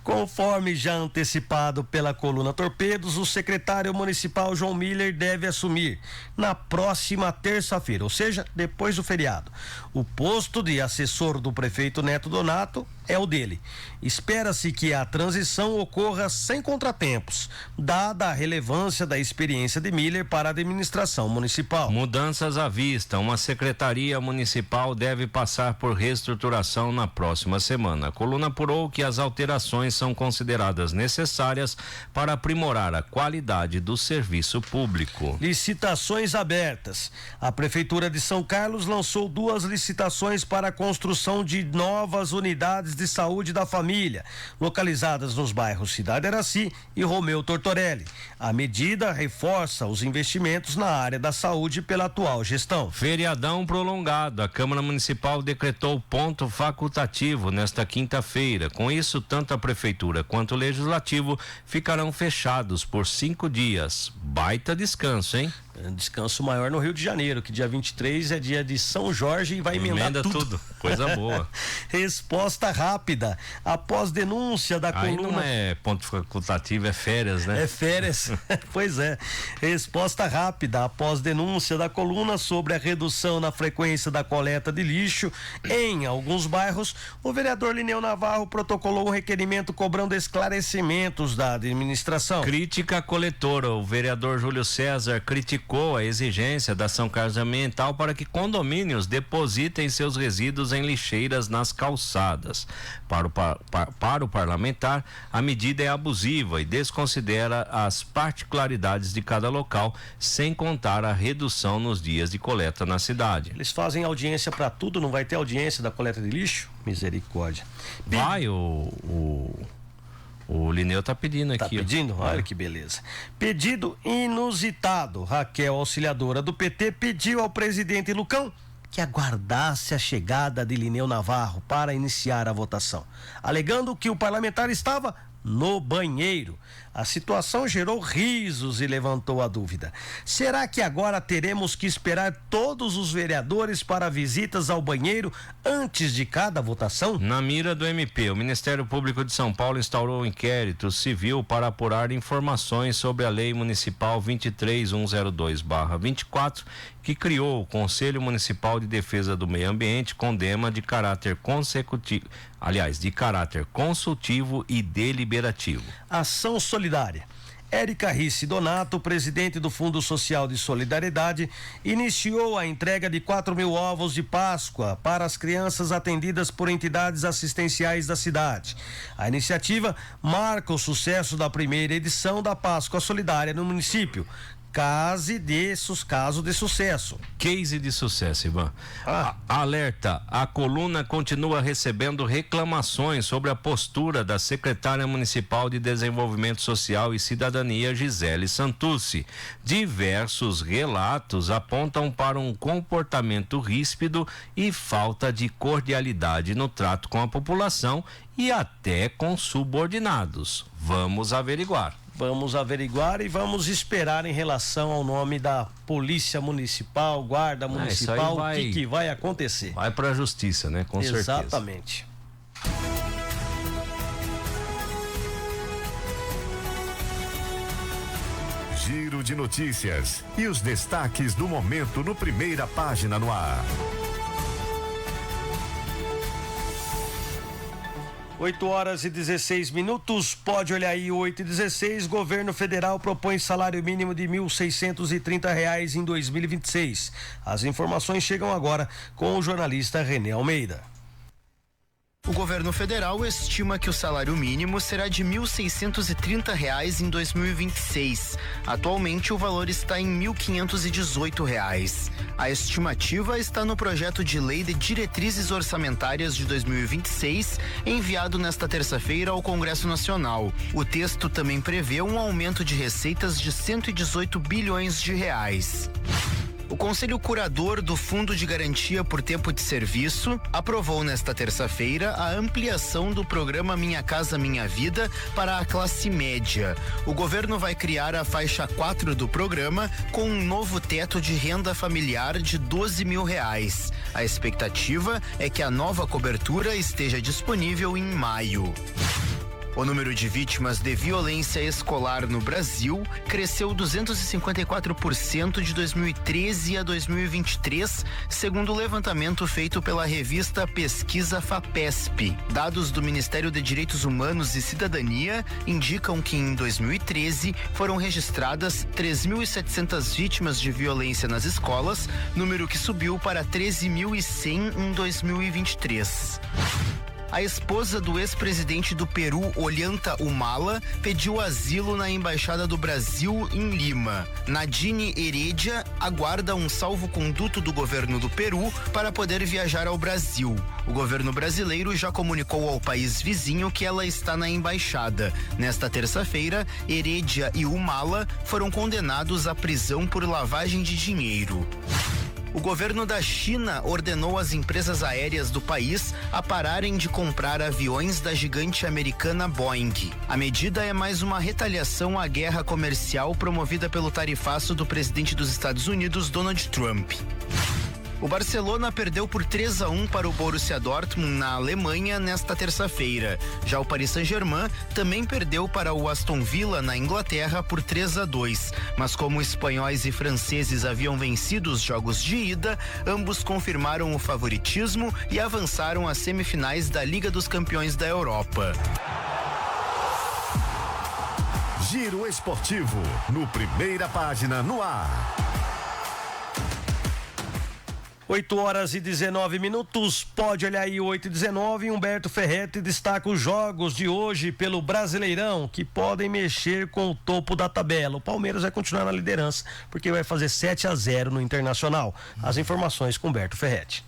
Conforme já antecipado pela coluna Torpedos, o secretário municipal João Miller deve assumir na próxima terça-feira, ou seja, depois do feriado. O posto de assessor do prefeito Neto Donato é o dele. Espera-se que a transição ocorra sem contratempos, dada a relevância da experiência de Miller para a administração municipal. Mudanças à vista. Uma secretaria municipal deve passar por reestruturação na próxima semana. A coluna apurou que as alterações ações são consideradas necessárias para aprimorar a qualidade do serviço público. Licitações abertas. A Prefeitura de São Carlos lançou 2 licitações para a construção de novas unidades de saúde da família, localizadas nos bairros Cidade Araci e Romeu Tortorelli. A medida reforça os investimentos na área da saúde pela atual gestão. Feriadão prolongado. A Câmara Municipal decretou ponto facultativo nesta quinta-feira. Com isso, tanto a Prefeitura quanto o Legislativo ficarão fechados por 5 dias. Baita descanso, hein? Descanso maior no Rio de Janeiro, que dia 23 é dia de São Jorge e vai emendar tudo. Coisa boa. Resposta rápida. Após denúncia da coluna... Aí não é ponto facultativo, é férias, né? É férias. Pois é. Resposta rápida. Após denúncia da coluna sobre a redução na frequência da coleta de lixo em alguns bairros, o vereador Lineu Navarro protocolou um requerimento cobrando esclarecimentos da administração. Crítica coletora. O vereador Júlio César criticou a exigência da São Carlos Ambiental para que condomínios depositem seus resíduos em lixeiras nas calçadas. Para o parlamentar, a medida é abusiva e desconsidera as particularidades de cada local, sem contar a redução nos dias de coleta na cidade. Eles fazem audiência para tudo, não vai ter audiência da coleta de lixo? Misericórdia. Vai, o Lineu tá pedindo aqui. Tá pedindo? Olha que beleza. Pedido inusitado. Raquel, auxiliadora do PT, pediu ao presidente Lucão que aguardasse a chegada de Lineu Navarro para iniciar a votação, alegando que o parlamentar estava no banheiro. A situação gerou risos e levantou a dúvida. Será que agora teremos que esperar todos os vereadores para visitas ao banheiro antes de cada votação? Na mira do MP, o Ministério Público de São Paulo instaurou um inquérito civil para apurar informações sobre a Lei Municipal 23102/24, que criou o Conselho Municipal de Defesa do Meio Ambiente com tema de caráter consultivo e deliberativo. Ação solidária. Érica Risse Donato, presidente do Fundo Social de Solidariedade, iniciou a entrega de 4.000 ovos de Páscoa para as crianças atendidas por entidades assistenciais da cidade. A iniciativa marca o sucesso da primeira edição da Páscoa Solidária no município. Caso de sucesso. Case de sucesso, Ivan. Alerta, a coluna continua recebendo reclamações sobre a postura da secretária municipal de Desenvolvimento Social e Cidadania, Gisele Santucci. Diversos relatos apontam para um comportamento ríspido e falta de cordialidade no trato com a população e até com subordinados. Vamos averiguar. Vamos averiguar e vamos esperar em relação ao nome da Polícia Municipal, Guarda Municipal, o que vai acontecer. Vai para a Justiça, né? Com certeza. Exatamente. Giro de notícias e os destaques do momento no Primeira Página no Ar. 8h16. Pode olhar aí, 8h16. Governo federal propõe salário mínimo de R$ 1.630 em 2026. As informações chegam agora com o jornalista René Almeida. O governo federal estima que o salário mínimo será de R$ 1.630 em 2026. Atualmente, o valor está em R$ 1.518. A estimativa está no projeto de lei de diretrizes orçamentárias de 2026, enviado nesta terça-feira ao Congresso Nacional. O texto também prevê um aumento de receitas de 118 bilhões de reais. O Conselho Curador do Fundo de Garantia por Tempo de Serviço aprovou nesta terça-feira a ampliação do programa Minha Casa Minha Vida para a classe média. O governo vai criar a faixa 4 do programa com um novo teto de renda familiar de R$ 12.000. A expectativa é que a nova cobertura esteja disponível em maio. O número de vítimas de violência escolar no Brasil cresceu 254% de 2013 a 2023, segundo o levantamento feito pela revista Pesquisa FAPESP. Dados do Ministério de Direitos Humanos e Cidadania indicam que em 2013 foram registradas 3.700 vítimas de violência nas escolas, número que subiu para 13.100 em 2023. A esposa do ex-presidente do Peru, Ollanta Humala, pediu asilo na Embaixada do Brasil em Lima. Nadine Heredia aguarda um salvo-conduto do governo do Peru para poder viajar ao Brasil. O governo brasileiro já comunicou ao país vizinho que ela está na embaixada. Nesta terça-feira, Heredia e Humala foram condenados à prisão por lavagem de dinheiro. O governo da China ordenou às empresas aéreas do país a pararem de comprar aviões da gigante americana Boeing. A medida é mais uma retaliação à guerra comercial promovida pelo tarifaço do presidente dos Estados Unidos, Donald Trump. O Barcelona perdeu por 3-1 para o Borussia Dortmund na Alemanha nesta terça-feira. Já o Paris Saint-Germain também perdeu para o Aston Villa na Inglaterra por 3-2. Mas como espanhóis e franceses haviam vencido os jogos de ida, ambos confirmaram o favoritismo e avançaram às semifinais da Liga dos Campeões da Europa. Giro Esportivo, no Primeira Página, no ar. 8h19, pode olhar aí 8h19, Humberto Ferretti destaca os jogos de hoje pelo Brasileirão, que podem mexer com o topo da tabela. O Palmeiras vai continuar na liderança, porque vai fazer 7-0 no Internacional. As informações com Humberto Ferretti.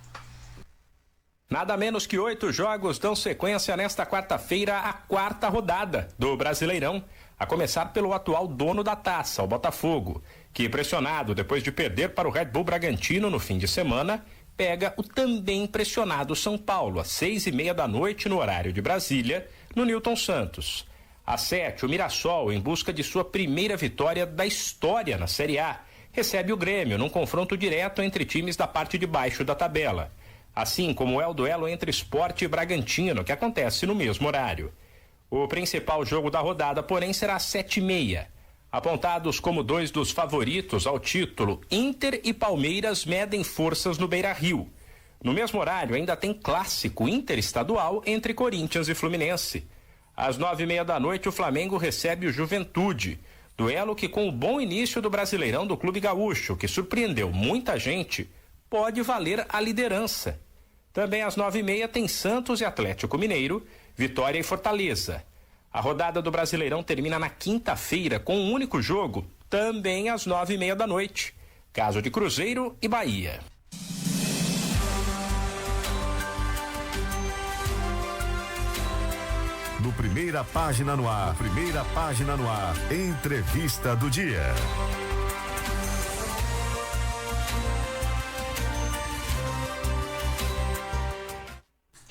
Nada menos que 8 jogos dão sequência nesta quarta-feira à quarta rodada do Brasileirão, a começar pelo atual dono da taça, o Botafogo, que, pressionado depois de perder para o Red Bull Bragantino no fim de semana, pega o também pressionado São Paulo às 6h30 da noite no horário de Brasília, no Newton Santos. Às 7, o Mirassol, em busca de sua primeira vitória da história na Série A, recebe o Grêmio num confronto direto entre times da parte de baixo da tabela, assim como é o duelo entre Sport e Bragantino, que acontece no mesmo horário. O principal jogo da rodada, porém, será às 7h30. Apontados como 2 dos favoritos ao título, Inter e Palmeiras medem forças no Beira-Rio. No mesmo horário, ainda tem clássico interestadual entre Corinthians e Fluminense. Às 9h30 da noite, o Flamengo recebe o Juventude. Duelo que, com o bom início do Brasileirão do Clube Gaúcho, que surpreendeu muita gente, pode valer a liderança. Também às 9h30 tem Santos e Atlético Mineiro, Vitória e Fortaleza. A rodada do Brasileirão termina na quinta-feira com um único jogo, também às 9h30 da noite. Caso de Cruzeiro e Bahia. No Primeira Página no ar, Primeira Página no ar, entrevista do dia.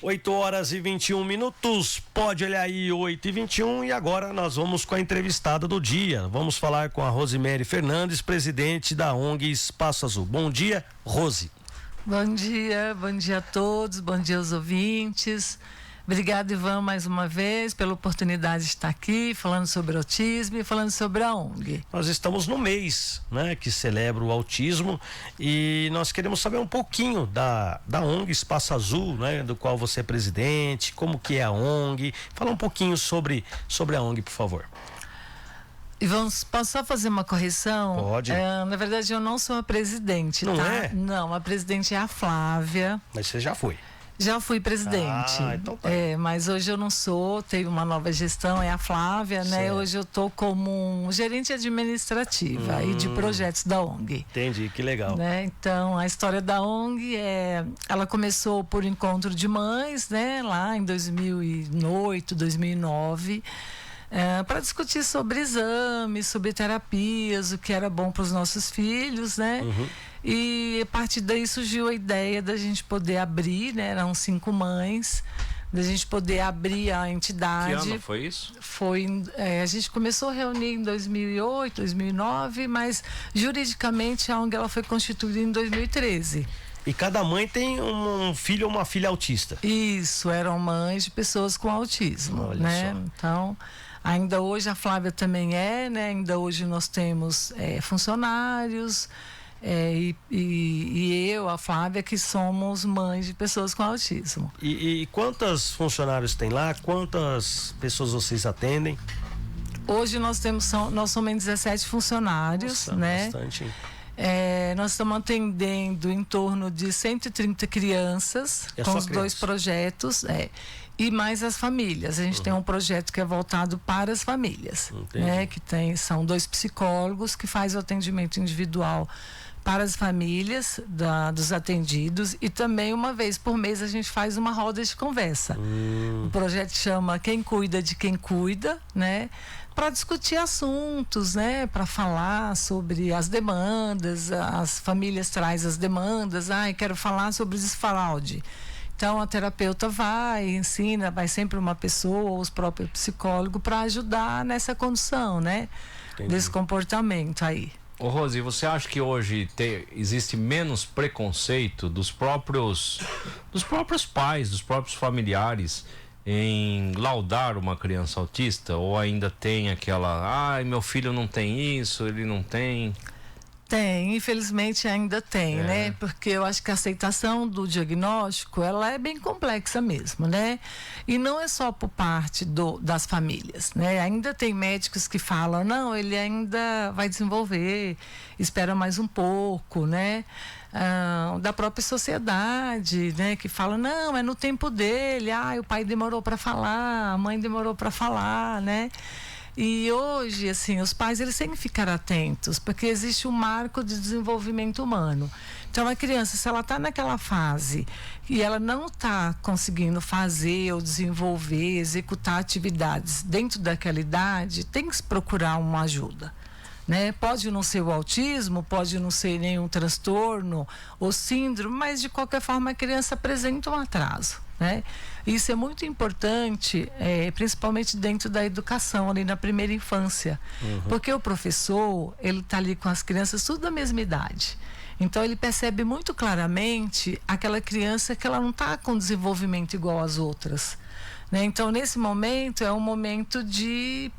8h21, pode olhar aí 8h21 e agora nós vamos com a entrevistada do dia. Vamos falar com a Rosemary Fernandes, presidente da ONG Espaço Azul. Bom dia, Rose. Bom dia a todos, bom dia aos ouvintes. Obrigada, Ivan, mais uma vez pela oportunidade de estar aqui falando sobre autismo e falando sobre a ONG. Nós estamos no mês, né, que celebra o autismo e nós queremos saber um pouquinho da ONG Espaço Azul, né, do qual você é presidente, como que é a ONG. Fala um pouquinho sobre a ONG, por favor. Ivan, posso só fazer uma correção? Pode. Na verdade, eu não sou a presidente, não tá? É? Não, a presidente é a Flávia. Mas você já foi? Já fui presidente. Então tá. Mas hoje eu não sou, teve uma nova gestão, é a Flávia, né? Certo. Hoje eu tô como gerente administrativa e de projetos da ONG. Entendi, que legal. Né? Então, a história da ONG ela começou por encontro de mães, né? Lá em 2008, 2009. Para discutir sobre exames, sobre terapias, o que era bom para os nossos filhos, né? Uhum. E a partir daí surgiu a ideia da gente poder abrir, né? Eram 5 mães, da gente poder abrir a entidade. Que ano foi isso? A gente começou a reunir em 2008, 2009, mas juridicamente a ONG ela foi constituída em 2013. E cada mãe tem um filho ou uma filha autista? Isso, eram mães de pessoas com autismo. Olha né? só. Então, ainda hoje a Flávia também né? Ainda hoje nós temos funcionários e eu, a Flávia, que somos mães de pessoas com autismo. E quantos funcionários tem lá? Quantas pessoas vocês atendem? Hoje nós somos em 17 funcionários. Nossa, né? Bastante. Nós estamos atendendo em torno de 130 crianças com os 2 projetos. E mais as famílias. A gente tem um projeto que é voltado para as famílias, né? São 2 psicólogos que fazem o atendimento individual para as famílias dos atendidos, e também uma vez por mês a gente faz uma roda de conversa. O projeto chama Quem Cuida de Quem Cuida, né? Para discutir assuntos, né? Para falar sobre as demandas, as famílias trazem as demandas. Quero falar sobre desfraude. Então a terapeuta ensina, vai sempre uma pessoa ou os próprios psicólogos para ajudar nessa condução, né? Desse comportamento aí. Ô Rose, você acha que hoje existe menos preconceito dos próprios pais, dos próprios familiares em laudar uma criança autista? Ou ainda tem aquela, meu filho não tem isso, ele não tem... Tem, infelizmente ainda tem, né? Porque eu acho que a aceitação do diagnóstico, ela é bem complexa mesmo, né? E não é só por parte das famílias, né? Ainda tem médicos que falam, não, ele ainda vai desenvolver, espera mais um pouco, né? Da própria sociedade, né? Que fala, não, é no tempo dele, o pai demorou para falar, a mãe demorou para falar, né? E hoje, assim, os pais, eles têm que ficar atentos, porque existe um marco de desenvolvimento humano. Então, a criança, se ela está naquela fase e ela não está conseguindo fazer ou desenvolver, executar atividades dentro daquela idade, tem que procurar uma ajuda, né? Pode não ser o autismo, pode não ser nenhum transtorno ou síndrome, mas de qualquer forma a criança apresenta um atraso, né? Isso é muito importante, principalmente dentro da educação, ali na primeira infância, porque o professor, ele está ali com as crianças tudo da mesma idade, então ele percebe muito claramente aquela criança que ela não está com desenvolvimento igual às outras, né? Então nesse momento é um momento de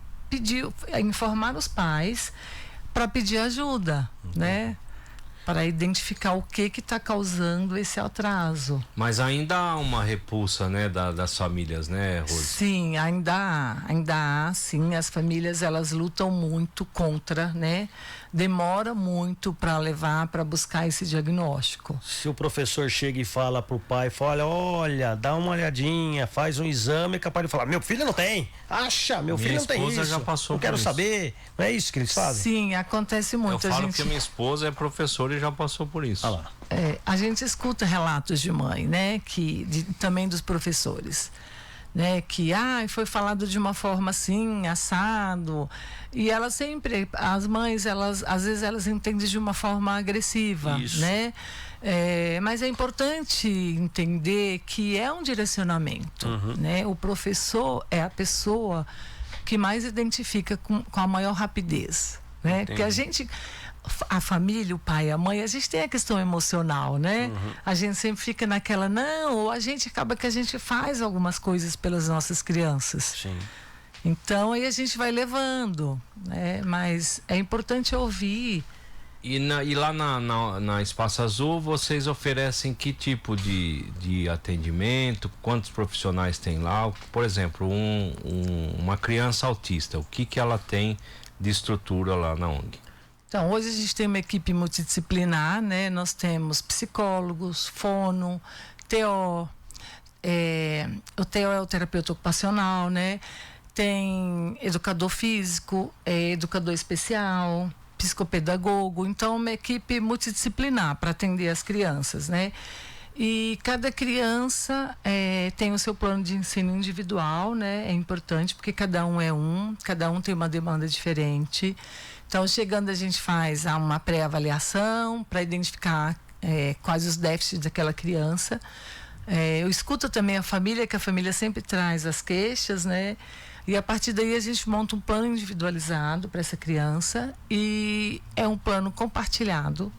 informar os pais para pedir ajuda, né? Para identificar o que está causando esse atraso. Mas ainda há uma repulsa, né, das famílias, né, Rose? Sim, ainda há, sim. As famílias, elas lutam muito contra, né? Demora muito para buscar esse diagnóstico. Se o professor chega e fala pro pai, olha, dá uma olhadinha, faz um exame, é capaz de falar, meu filho não tem, meu filho não tem isso, já passou não quero isso. saber, não é isso que eles fazem? Sim, acontece muito. Eu falo que minha esposa é professora e já passou por isso. A gente escuta relatos de mãe, né, também dos professores, né, que foi falado de uma forma assim, assado, e ela sempre, as mães, às vezes elas entendem de uma forma agressiva, né? Mas é importante entender que é um direcionamento, né? O professor é a pessoa que mais identifica com a maior rapidez, né? Porque a família, o pai, a mãe, a gente tem a questão emocional, né? A gente sempre fica naquela, ou a gente acaba que a gente faz algumas coisas pelas nossas crianças. Sim. Então aí a gente vai levando, né? Mas é importante ouvir. E lá na Espaço Azul, vocês oferecem que tipo de atendimento? Quantos profissionais tem lá? Por exemplo, uma criança autista, o que ela tem de estrutura lá na ONG? Então, hoje a gente tem uma equipe multidisciplinar, né? Nós temos psicólogos, fono, TO, o TO é o terapeuta ocupacional, né? Tem educador físico, educador especial, psicopedagogo, então uma equipe multidisciplinar para atender as crianças, né? E cada criança tem o seu plano de ensino individual, né? É importante porque cada um tem uma demanda diferente. Então, chegando, a gente faz uma pré-avaliação para identificar quais os déficits daquela criança. Eu escuto também a família, que a família sempre traz as queixas, né? E a partir daí a gente monta um plano individualizado para essa criança e é um plano compartilhado.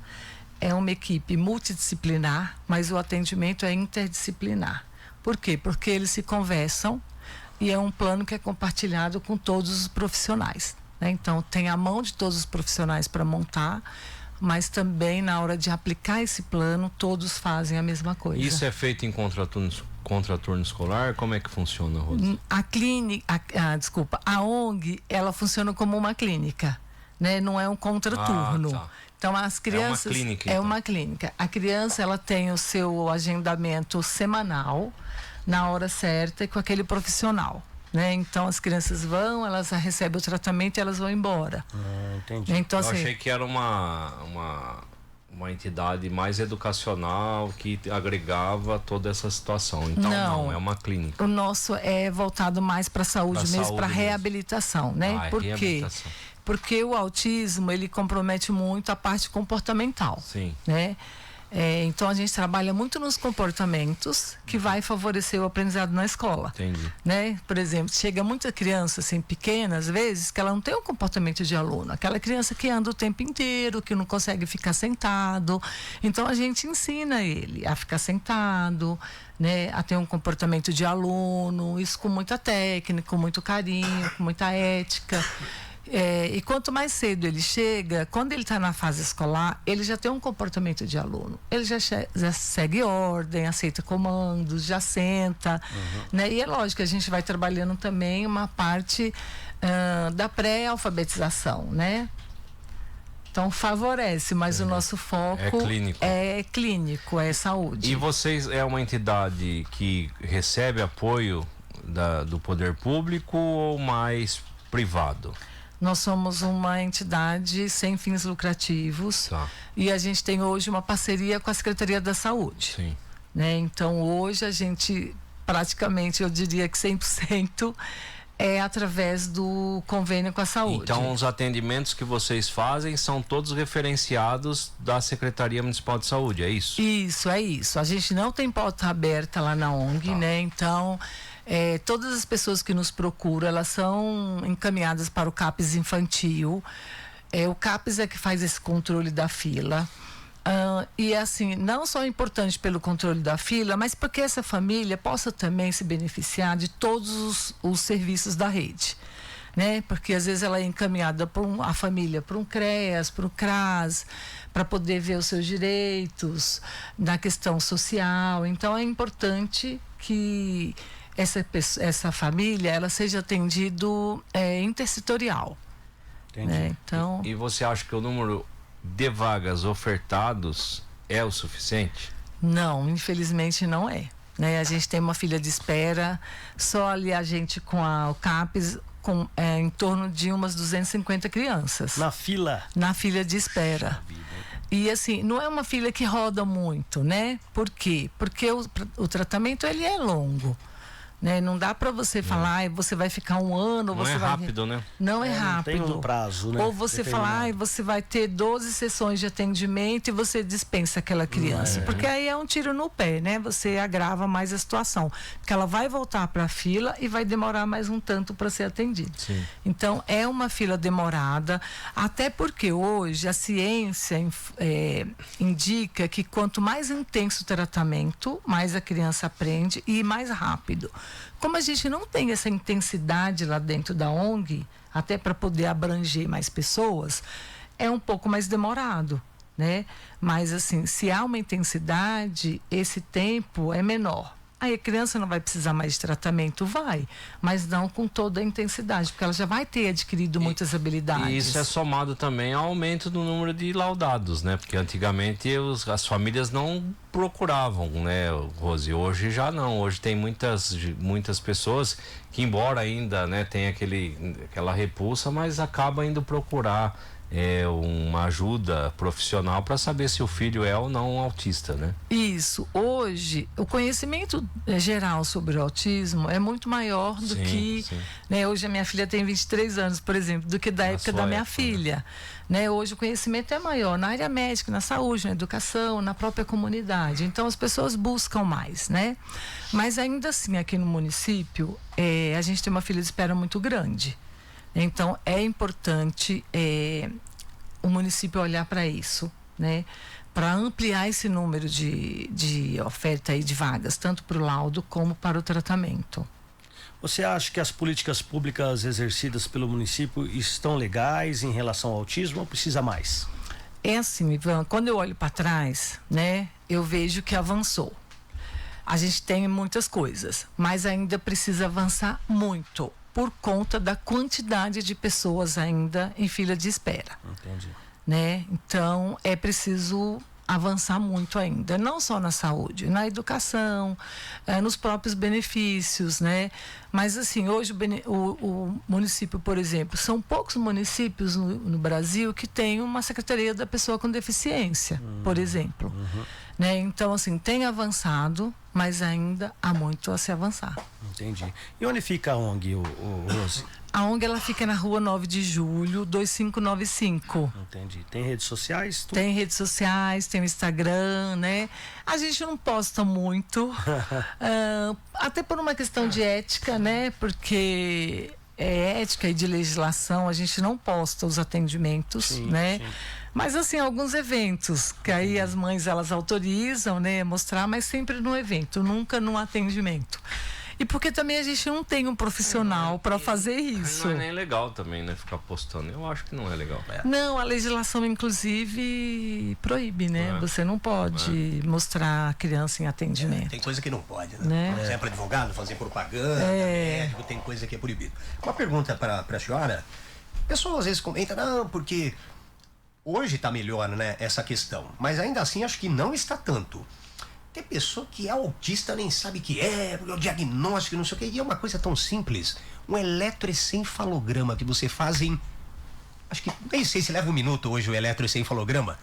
É uma equipe multidisciplinar, mas o atendimento é interdisciplinar. Por quê? Porque eles se conversam e é um plano que é compartilhado com todos os profissionais, né? Então, tem a mão de todos os profissionais para montar, mas também na hora de aplicar esse plano, todos fazem a mesma coisa. Isso é feito em contraturno escolar? Como é que funciona, Rosa? A ONG, ela funciona como uma clínica, né? Não é um contraturno. Tá. Então as crianças É uma clínica. A criança ela tem o seu agendamento semanal na hora certa e com aquele profissional, né? Então as crianças vão, elas recebem o tratamento e elas vão embora. Entendi. Então, Eu assim, achei que era uma entidade mais educacional que agregava toda essa situação. Então não é uma clínica. O nosso é voltado mais para a saúde mesmo, para saúde reabilitação, né? Por quê? Reabilitação. Porque o autismo, ele compromete muito a parte comportamental. Sim. Né? Então a gente trabalha muito nos comportamentos que vai favorecer o aprendizado na escola. Entendi. Né? Por exemplo, chega muita criança assim pequena, às vezes, que ela não tem um comportamento de aluno. Aquela criança que anda o tempo inteiro, que não consegue ficar sentado. Então a gente ensina ele a ficar sentado, né? A ter um comportamento de aluno, isso com muita técnica, com muito carinho, com muita ética. E quanto mais cedo ele chega, quando ele está na fase escolar, ele já tem um comportamento de aluno. Ele já segue ordem, aceita comandos, já senta. Né? E é lógico que a gente vai trabalhando também uma parte da pré-alfabetização, né? Então favorece, mas o nosso foco é clínico, é saúde. E vocês é uma entidade que recebe apoio do poder público ou mais privado? Nós somos uma entidade sem fins lucrativos e a gente tem hoje uma parceria com a Secretaria da Saúde. Sim. Né? Então hoje a gente praticamente, eu diria que 100% é através do convênio com a saúde. Então os atendimentos que vocês fazem são todos referenciados da Secretaria Municipal de Saúde, é isso? Isso, é isso. A gente não tem porta aberta lá na ONG, né? Então todas as pessoas que nos procuram, elas são encaminhadas para o CAPS infantil. O CAPS é que faz esse controle da fila. E assim, não só é importante pelo controle da fila, mas porque essa família possa também se beneficiar de todos os serviços da rede. Né? Porque às vezes ela é encaminhada a família para um CREAS, para o CRAS, para poder ver os seus direitos na questão social. Então é importante que essa família ela seja atendido intersetorial. Entendi. Né? Então, e você acha que o número de vagas ofertados é o suficiente? Não, infelizmente não é. Né? A gente tem uma fila de espera, só ali a gente com o CAPS em torno de umas 250 crianças. Na fila? Na fila de espera. E assim, não é uma fila que roda muito, né? Por quê? Porque o tratamento ele é longo. Né? Não dá para você falar, você vai ficar um ano. Não você é vai... rápido, né? Não é rápido. Tem um prazo, né? Ou você falar, você vai ter 12 sessões de atendimento e você dispensa aquela criança. Porque aí é um tiro no pé, né? Você agrava mais a situação. Porque ela vai voltar para a fila e vai demorar mais um tanto para ser atendida. Sim. Então, é uma fila demorada, até porque hoje a ciência indica que quanto mais intenso o tratamento, mais a criança aprende e mais rápido. Como a gente não tem essa intensidade lá dentro da ONG, até para poder abranger mais pessoas, é um pouco mais demorado, né? Mas assim, se há uma intensidade, esse tempo é menor. Aí a criança não vai precisar mais de tratamento? Vai, mas não com toda a intensidade, porque ela já vai ter adquirido muitas habilidades. E isso é somado também ao aumento do número de laudados, né? Porque antigamente as famílias não procuravam, né, Rose? Hoje já não. Hoje tem muitas pessoas que, embora ainda, né, tenha aquela repulsa, mas acaba indo procurar uma ajuda profissional para saber se o filho é ou não autista, né? Isso. Hoje, o conhecimento geral sobre o autismo é muito maior do que... Né, hoje a minha filha tem 23 anos, por exemplo, do que da época da minha filha. Né? Hoje o conhecimento é maior na área médica, na saúde, na educação, na própria comunidade. Então as pessoas buscam mais, né? Mas ainda assim, aqui no município, a gente tem uma fila de espera muito grande. Então, é importante o município olhar para isso, né? Para ampliar esse número de oferta aí de vagas, tanto para o laudo como para o tratamento. Você acha que as políticas públicas exercidas pelo município estão legais em relação ao autismo ou precisa mais? É assim, Ivan, quando eu olho para trás, né? Eu vejo que avançou. A gente tem muitas coisas, mas ainda precisa avançar muito. por conta da quantidade de pessoas ainda em fila de espera. Entendi. Né? Então, é preciso avançar muito ainda, não só na saúde, na educação, nos próprios benefícios, né? Mas assim, hoje o município, por exemplo, são poucos municípios no Brasil que têm uma secretaria da pessoa com deficiência, por exemplo. Né? Então, assim, tem avançado, mas ainda há muito a se avançar. Entendi. E onde fica a ONG, Rose? A ONG, ela fica na rua 9 de julho, 2595. Entendi. Tem redes sociais? Tudo? Tem redes sociais, tem o Instagram, né? A gente não posta muito, até por uma questão de ética, né? Porque é ética e de legislação, a gente não posta os atendimentos, sim, né? Sim. Mas assim, alguns eventos, que aí as mães, elas autorizam, né? Mostrar, mas sempre no evento, nunca num atendimento. E porque também a gente não tem um profissional para fazer isso. Não é nem legal também, né? Ficar postando. Eu acho que não é legal. Não, a legislação, inclusive, proíbe, né? Você não pode mostrar a criança em atendimento. Tem coisa que não pode, né? Por exemplo, advogado fazer propaganda, médico, tem coisa que é proibido. Uma pergunta para a senhora. O pessoal às vezes comenta, não, porque hoje está melhor, né, essa questão. Mas ainda assim, acho que não está tanto. Tem pessoa que é autista, nem sabe que é, o diagnóstico, não sei o que, e é uma coisa tão simples. Um eletroencefalograma que você faz em, acho que, nem sei se leva um minuto hoje o eletroencefalograma.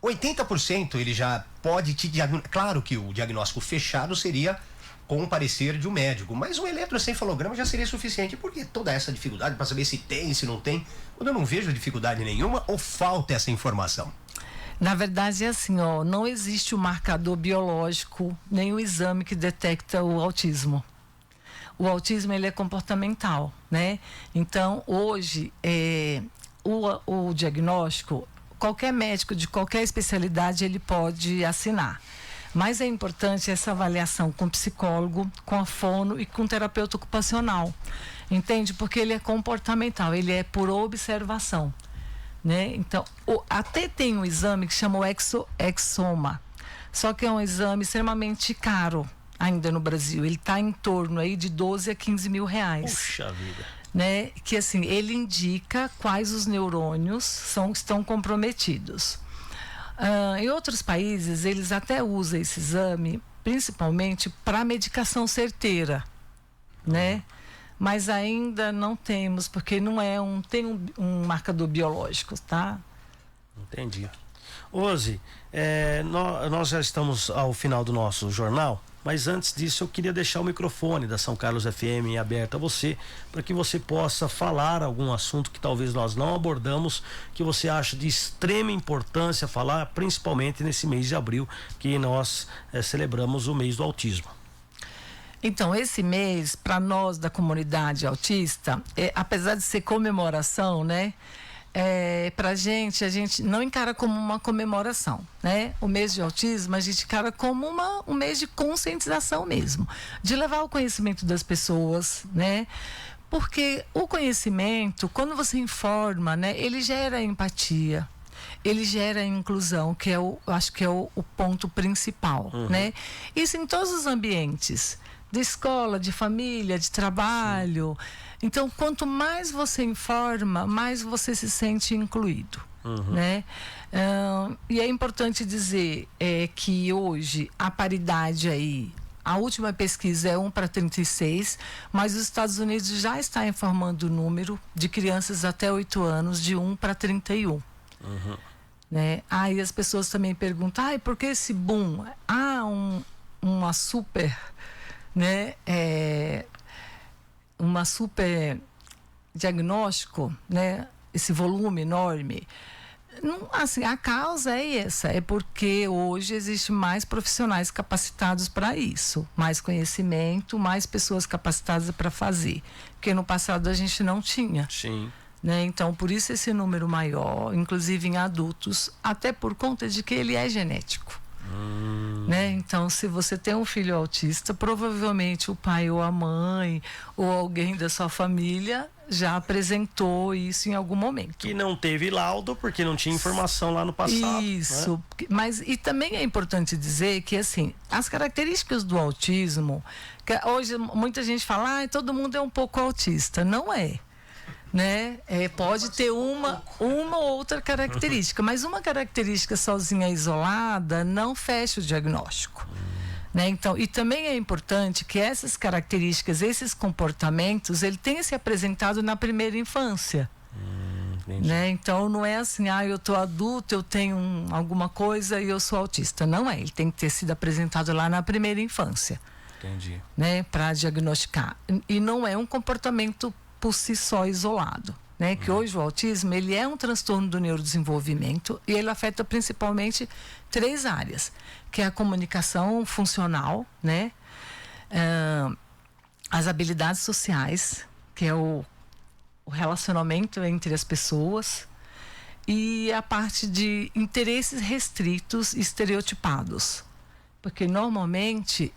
80% ele já pode te diagnosticar. Claro que o diagnóstico fechado seria com o parecer de um médico, mas um eletroencefalograma já seria suficiente. Por que toda essa dificuldade para saber se tem, se não tem? Quando eu não vejo dificuldade nenhuma, ou falta essa informação? Na verdade é assim, ó, não existe o marcador biológico, nem o exame que detecta o autismo. O autismo, ele é comportamental, né? Então, hoje, o diagnóstico, qualquer médico de qualquer especialidade, ele pode assinar. Mas é importante essa avaliação com psicólogo, com a fono e com terapeuta ocupacional. Entende? Porque ele é comportamental, ele é por observação. Né? Então, até tem um exame que chama o exoma, só que é um exame extremamente caro ainda no Brasil. Ele está em torno aí de 12 a 15 mil reais. Puxa vida. Né? Que assim, ele indica quais os neurônios estão comprometidos. Em outros países, eles até usam esse exame, principalmente para medicação certeira, né? Mas ainda não temos, porque não tem um marcador biológico, tá? Entendi. Rose, nós já estamos ao final do nosso jornal, mas antes disso eu queria deixar o microfone da São Carlos FM aberto a você, para que você possa falar algum assunto que talvez nós não abordamos, que você acha de extrema importância falar, principalmente nesse mês de abril, que nós celebramos o mês do autismo. Então, esse mês, para nós da comunidade autista, apesar de ser comemoração, né? Pra gente, a gente não encara como uma comemoração, né? O mês de autismo, a gente encara como um mês de conscientização mesmo. De levar o conhecimento das pessoas, né? Porque o conhecimento, quando você informa, né? Ele gera empatia. Ele gera inclusão, que acho que é o ponto principal, né? Isso em todos os ambientes. De escola, de família, de trabalho. Sim. Então, quanto mais você informa, mais você se sente incluído, né? E é importante dizer que hoje a paridade aí, a última pesquisa é 1:36, mas os Estados Unidos já está informando o número de crianças até 8 anos de 1:31. Né? Aí as pessoas também perguntam, por que esse boom? Uma super... né? Uma super diagnóstico, né? Esse volume enorme. Não, assim, a causa é essa, é porque hoje existe mais profissionais capacitados para isso, mais conhecimento, mais pessoas capacitadas para fazer, porque no passado a gente não tinha. Sim. Né? Então, por isso esse número maior, inclusive em adultos, até por conta de que ele é genético. né? Então, se você tem um filho autista, provavelmente o pai ou a mãe ou alguém da sua família já apresentou isso em algum momento. Que não teve laudo porque não tinha informação lá no passado. Isso. Né? Mas e também é importante dizer que assim, as características do autismo, que hoje muita gente fala, todo mundo é um pouco autista. Não é. Né? Pode ter uma ou outra característica, mas uma característica sozinha isolada não fecha o diagnóstico. Né? Então, e também é importante que essas características, esses comportamentos, ele tenha se apresentado na primeira infância. Né? Então não é assim, eu tô adulto, eu tenho alguma coisa e eu sou autista. Não é, ele tem que ter sido apresentado lá na primeira infância. Entendi. Né? Para diagnosticar. E não é um comportamento por si só isolado, né? Que hoje o autismo, ele é um transtorno do neurodesenvolvimento e ele afeta principalmente 3 áreas, que é a comunicação funcional, né? As habilidades sociais, que é o relacionamento entre as pessoas, e a parte de interesses restritos e estereotipados. Porque normalmente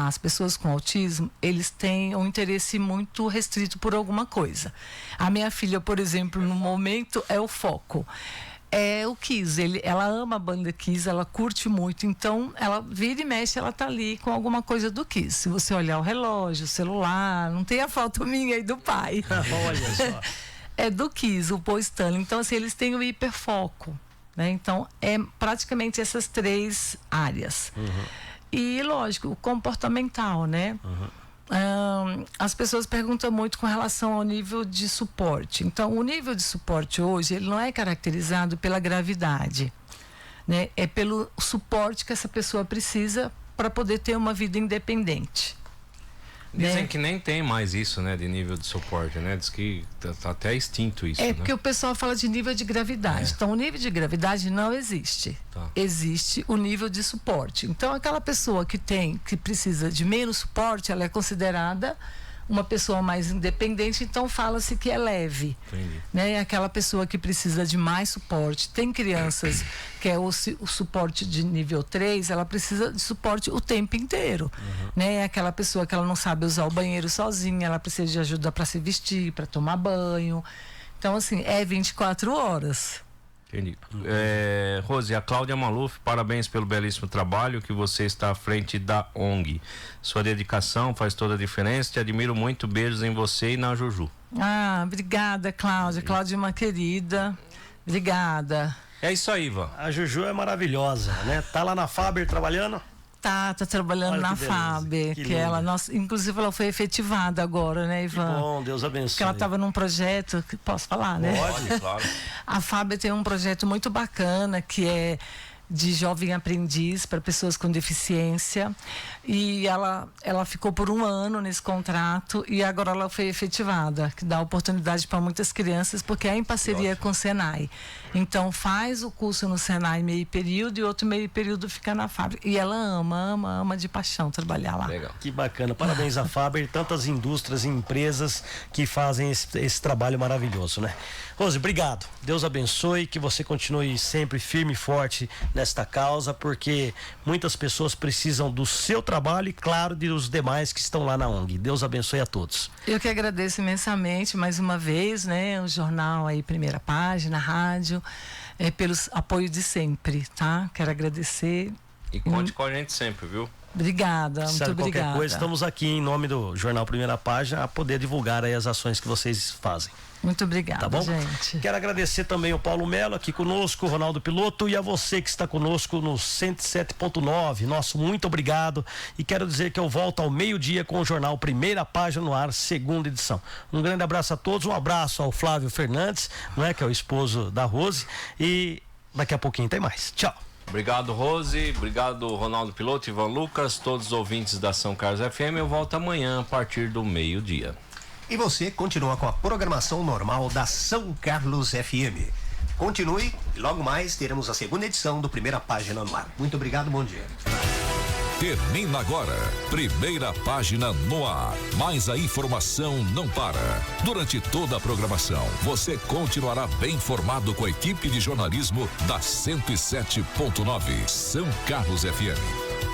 as pessoas com autismo, eles têm um interesse muito restrito por alguma coisa. A minha filha, por exemplo, no momento é o foco. É o Kiss, ela ama a banda Kiss, ela curte muito, então ela vira e mexe, ela tá ali com alguma coisa do Kiss. Se você olhar o relógio, o celular, não tem a foto minha e do pai. Olha só. É do Kiss, o Paul Stanley. Então assim, eles têm o hiperfoco. Né? Então, é praticamente essas 3 áreas. E, lógico, o comportamental, né? As pessoas perguntam muito com relação ao nível de suporte. Então, o nível de suporte hoje, ele não é caracterizado pela gravidade, né? É pelo suporte que essa pessoa precisa para poder ter uma vida independente. Dizem que nem tem mais isso, né, de nível de suporte, né? Diz que tá até extinto isso, né? Porque o pessoal fala de nível de gravidade. Então, o nível de gravidade não existe. Existe o nível de suporte. Então, aquela pessoa que precisa de menos suporte, ela é considerada uma pessoa mais independente, então fala-se que é leve. Né? Aquela pessoa que precisa de mais suporte. Tem crianças que é o suporte de nível 3, ela precisa de suporte o tempo inteiro. Né? Aquela pessoa que ela não sabe usar o banheiro sozinha, ela precisa de ajuda para se vestir, para tomar banho. Então, assim, é 24 horas. Entendi. Rose, a Cláudia Maluf, parabéns pelo belíssimo trabalho que você está à frente da ONG. Sua dedicação faz toda a diferença. Te admiro muito. Beijos em você e na Juju. Obrigada, Cláudia. Cláudia é uma querida. Obrigada. É isso aí, Ivan. A Juju é maravilhosa, né? Tá lá na Faber trabalhando? Tá trabalhando na Faber, que ela, inclusive ela foi efetivada agora, né, Ivan? Que bom, Deus abençoe. Que ela estava num projeto, posso falar, né? Pode, claro. A Faber tem um projeto muito bacana que é de jovem aprendiz para pessoas com deficiência, e ela ficou por 1 ano nesse contrato e agora ela foi efetivada, que dá oportunidade para muitas crianças, porque é em parceria com o Senai. Então faz o curso no Senai meio período e outro meio período fica na fábrica. E ela ama de paixão trabalhar lá. Legal. Que bacana. Parabéns à Faber e tantas indústrias e empresas que fazem esse trabalho maravilhoso, né? Rose, obrigado. Deus abençoe, que você continue sempre firme e forte nesta causa, porque muitas pessoas precisam do seu trabalho e, claro, dos demais que estão lá na ONG. Deus abençoe a todos. Eu que agradeço imensamente mais uma vez, né? O jornal aí, Primeira Página, a rádio, pelo apoio de sempre, tá? Quero agradecer. E conte com a gente sempre, viu? Obrigada, muito obrigada. Qualquer coisa, estamos aqui em nome do Jornal Primeira Página a poder divulgar aí as ações que vocês fazem. Muito obrigada, tá bom? Gente. Quero agradecer também ao Paulo Melo aqui conosco, o Ronaldo Piloto, e a você que está conosco no 107.9. Nosso muito obrigado. E quero dizer que eu volto ao meio-dia com o jornal Primeira Página no ar, 2ª edição. Um grande abraço a todos, um abraço ao Flávio Fernandes, não é, que é o esposo da Rose, e daqui a pouquinho tem mais. Tchau. Obrigado, Rose. Obrigado, Ronaldo Piloto, Ivan Lucas, todos os ouvintes da São Carlos FM. Eu volto amanhã a partir do meio-dia. E você continua com a programação normal da São Carlos FM. Continue e logo mais teremos a 2ª edição do Primeira Página no ar. Muito obrigado, bom dia. Termina agora. Primeira página no ar. Mas a informação não para. Durante toda a programação, você continuará bem informado com a equipe de jornalismo da 107.9 São Carlos FM.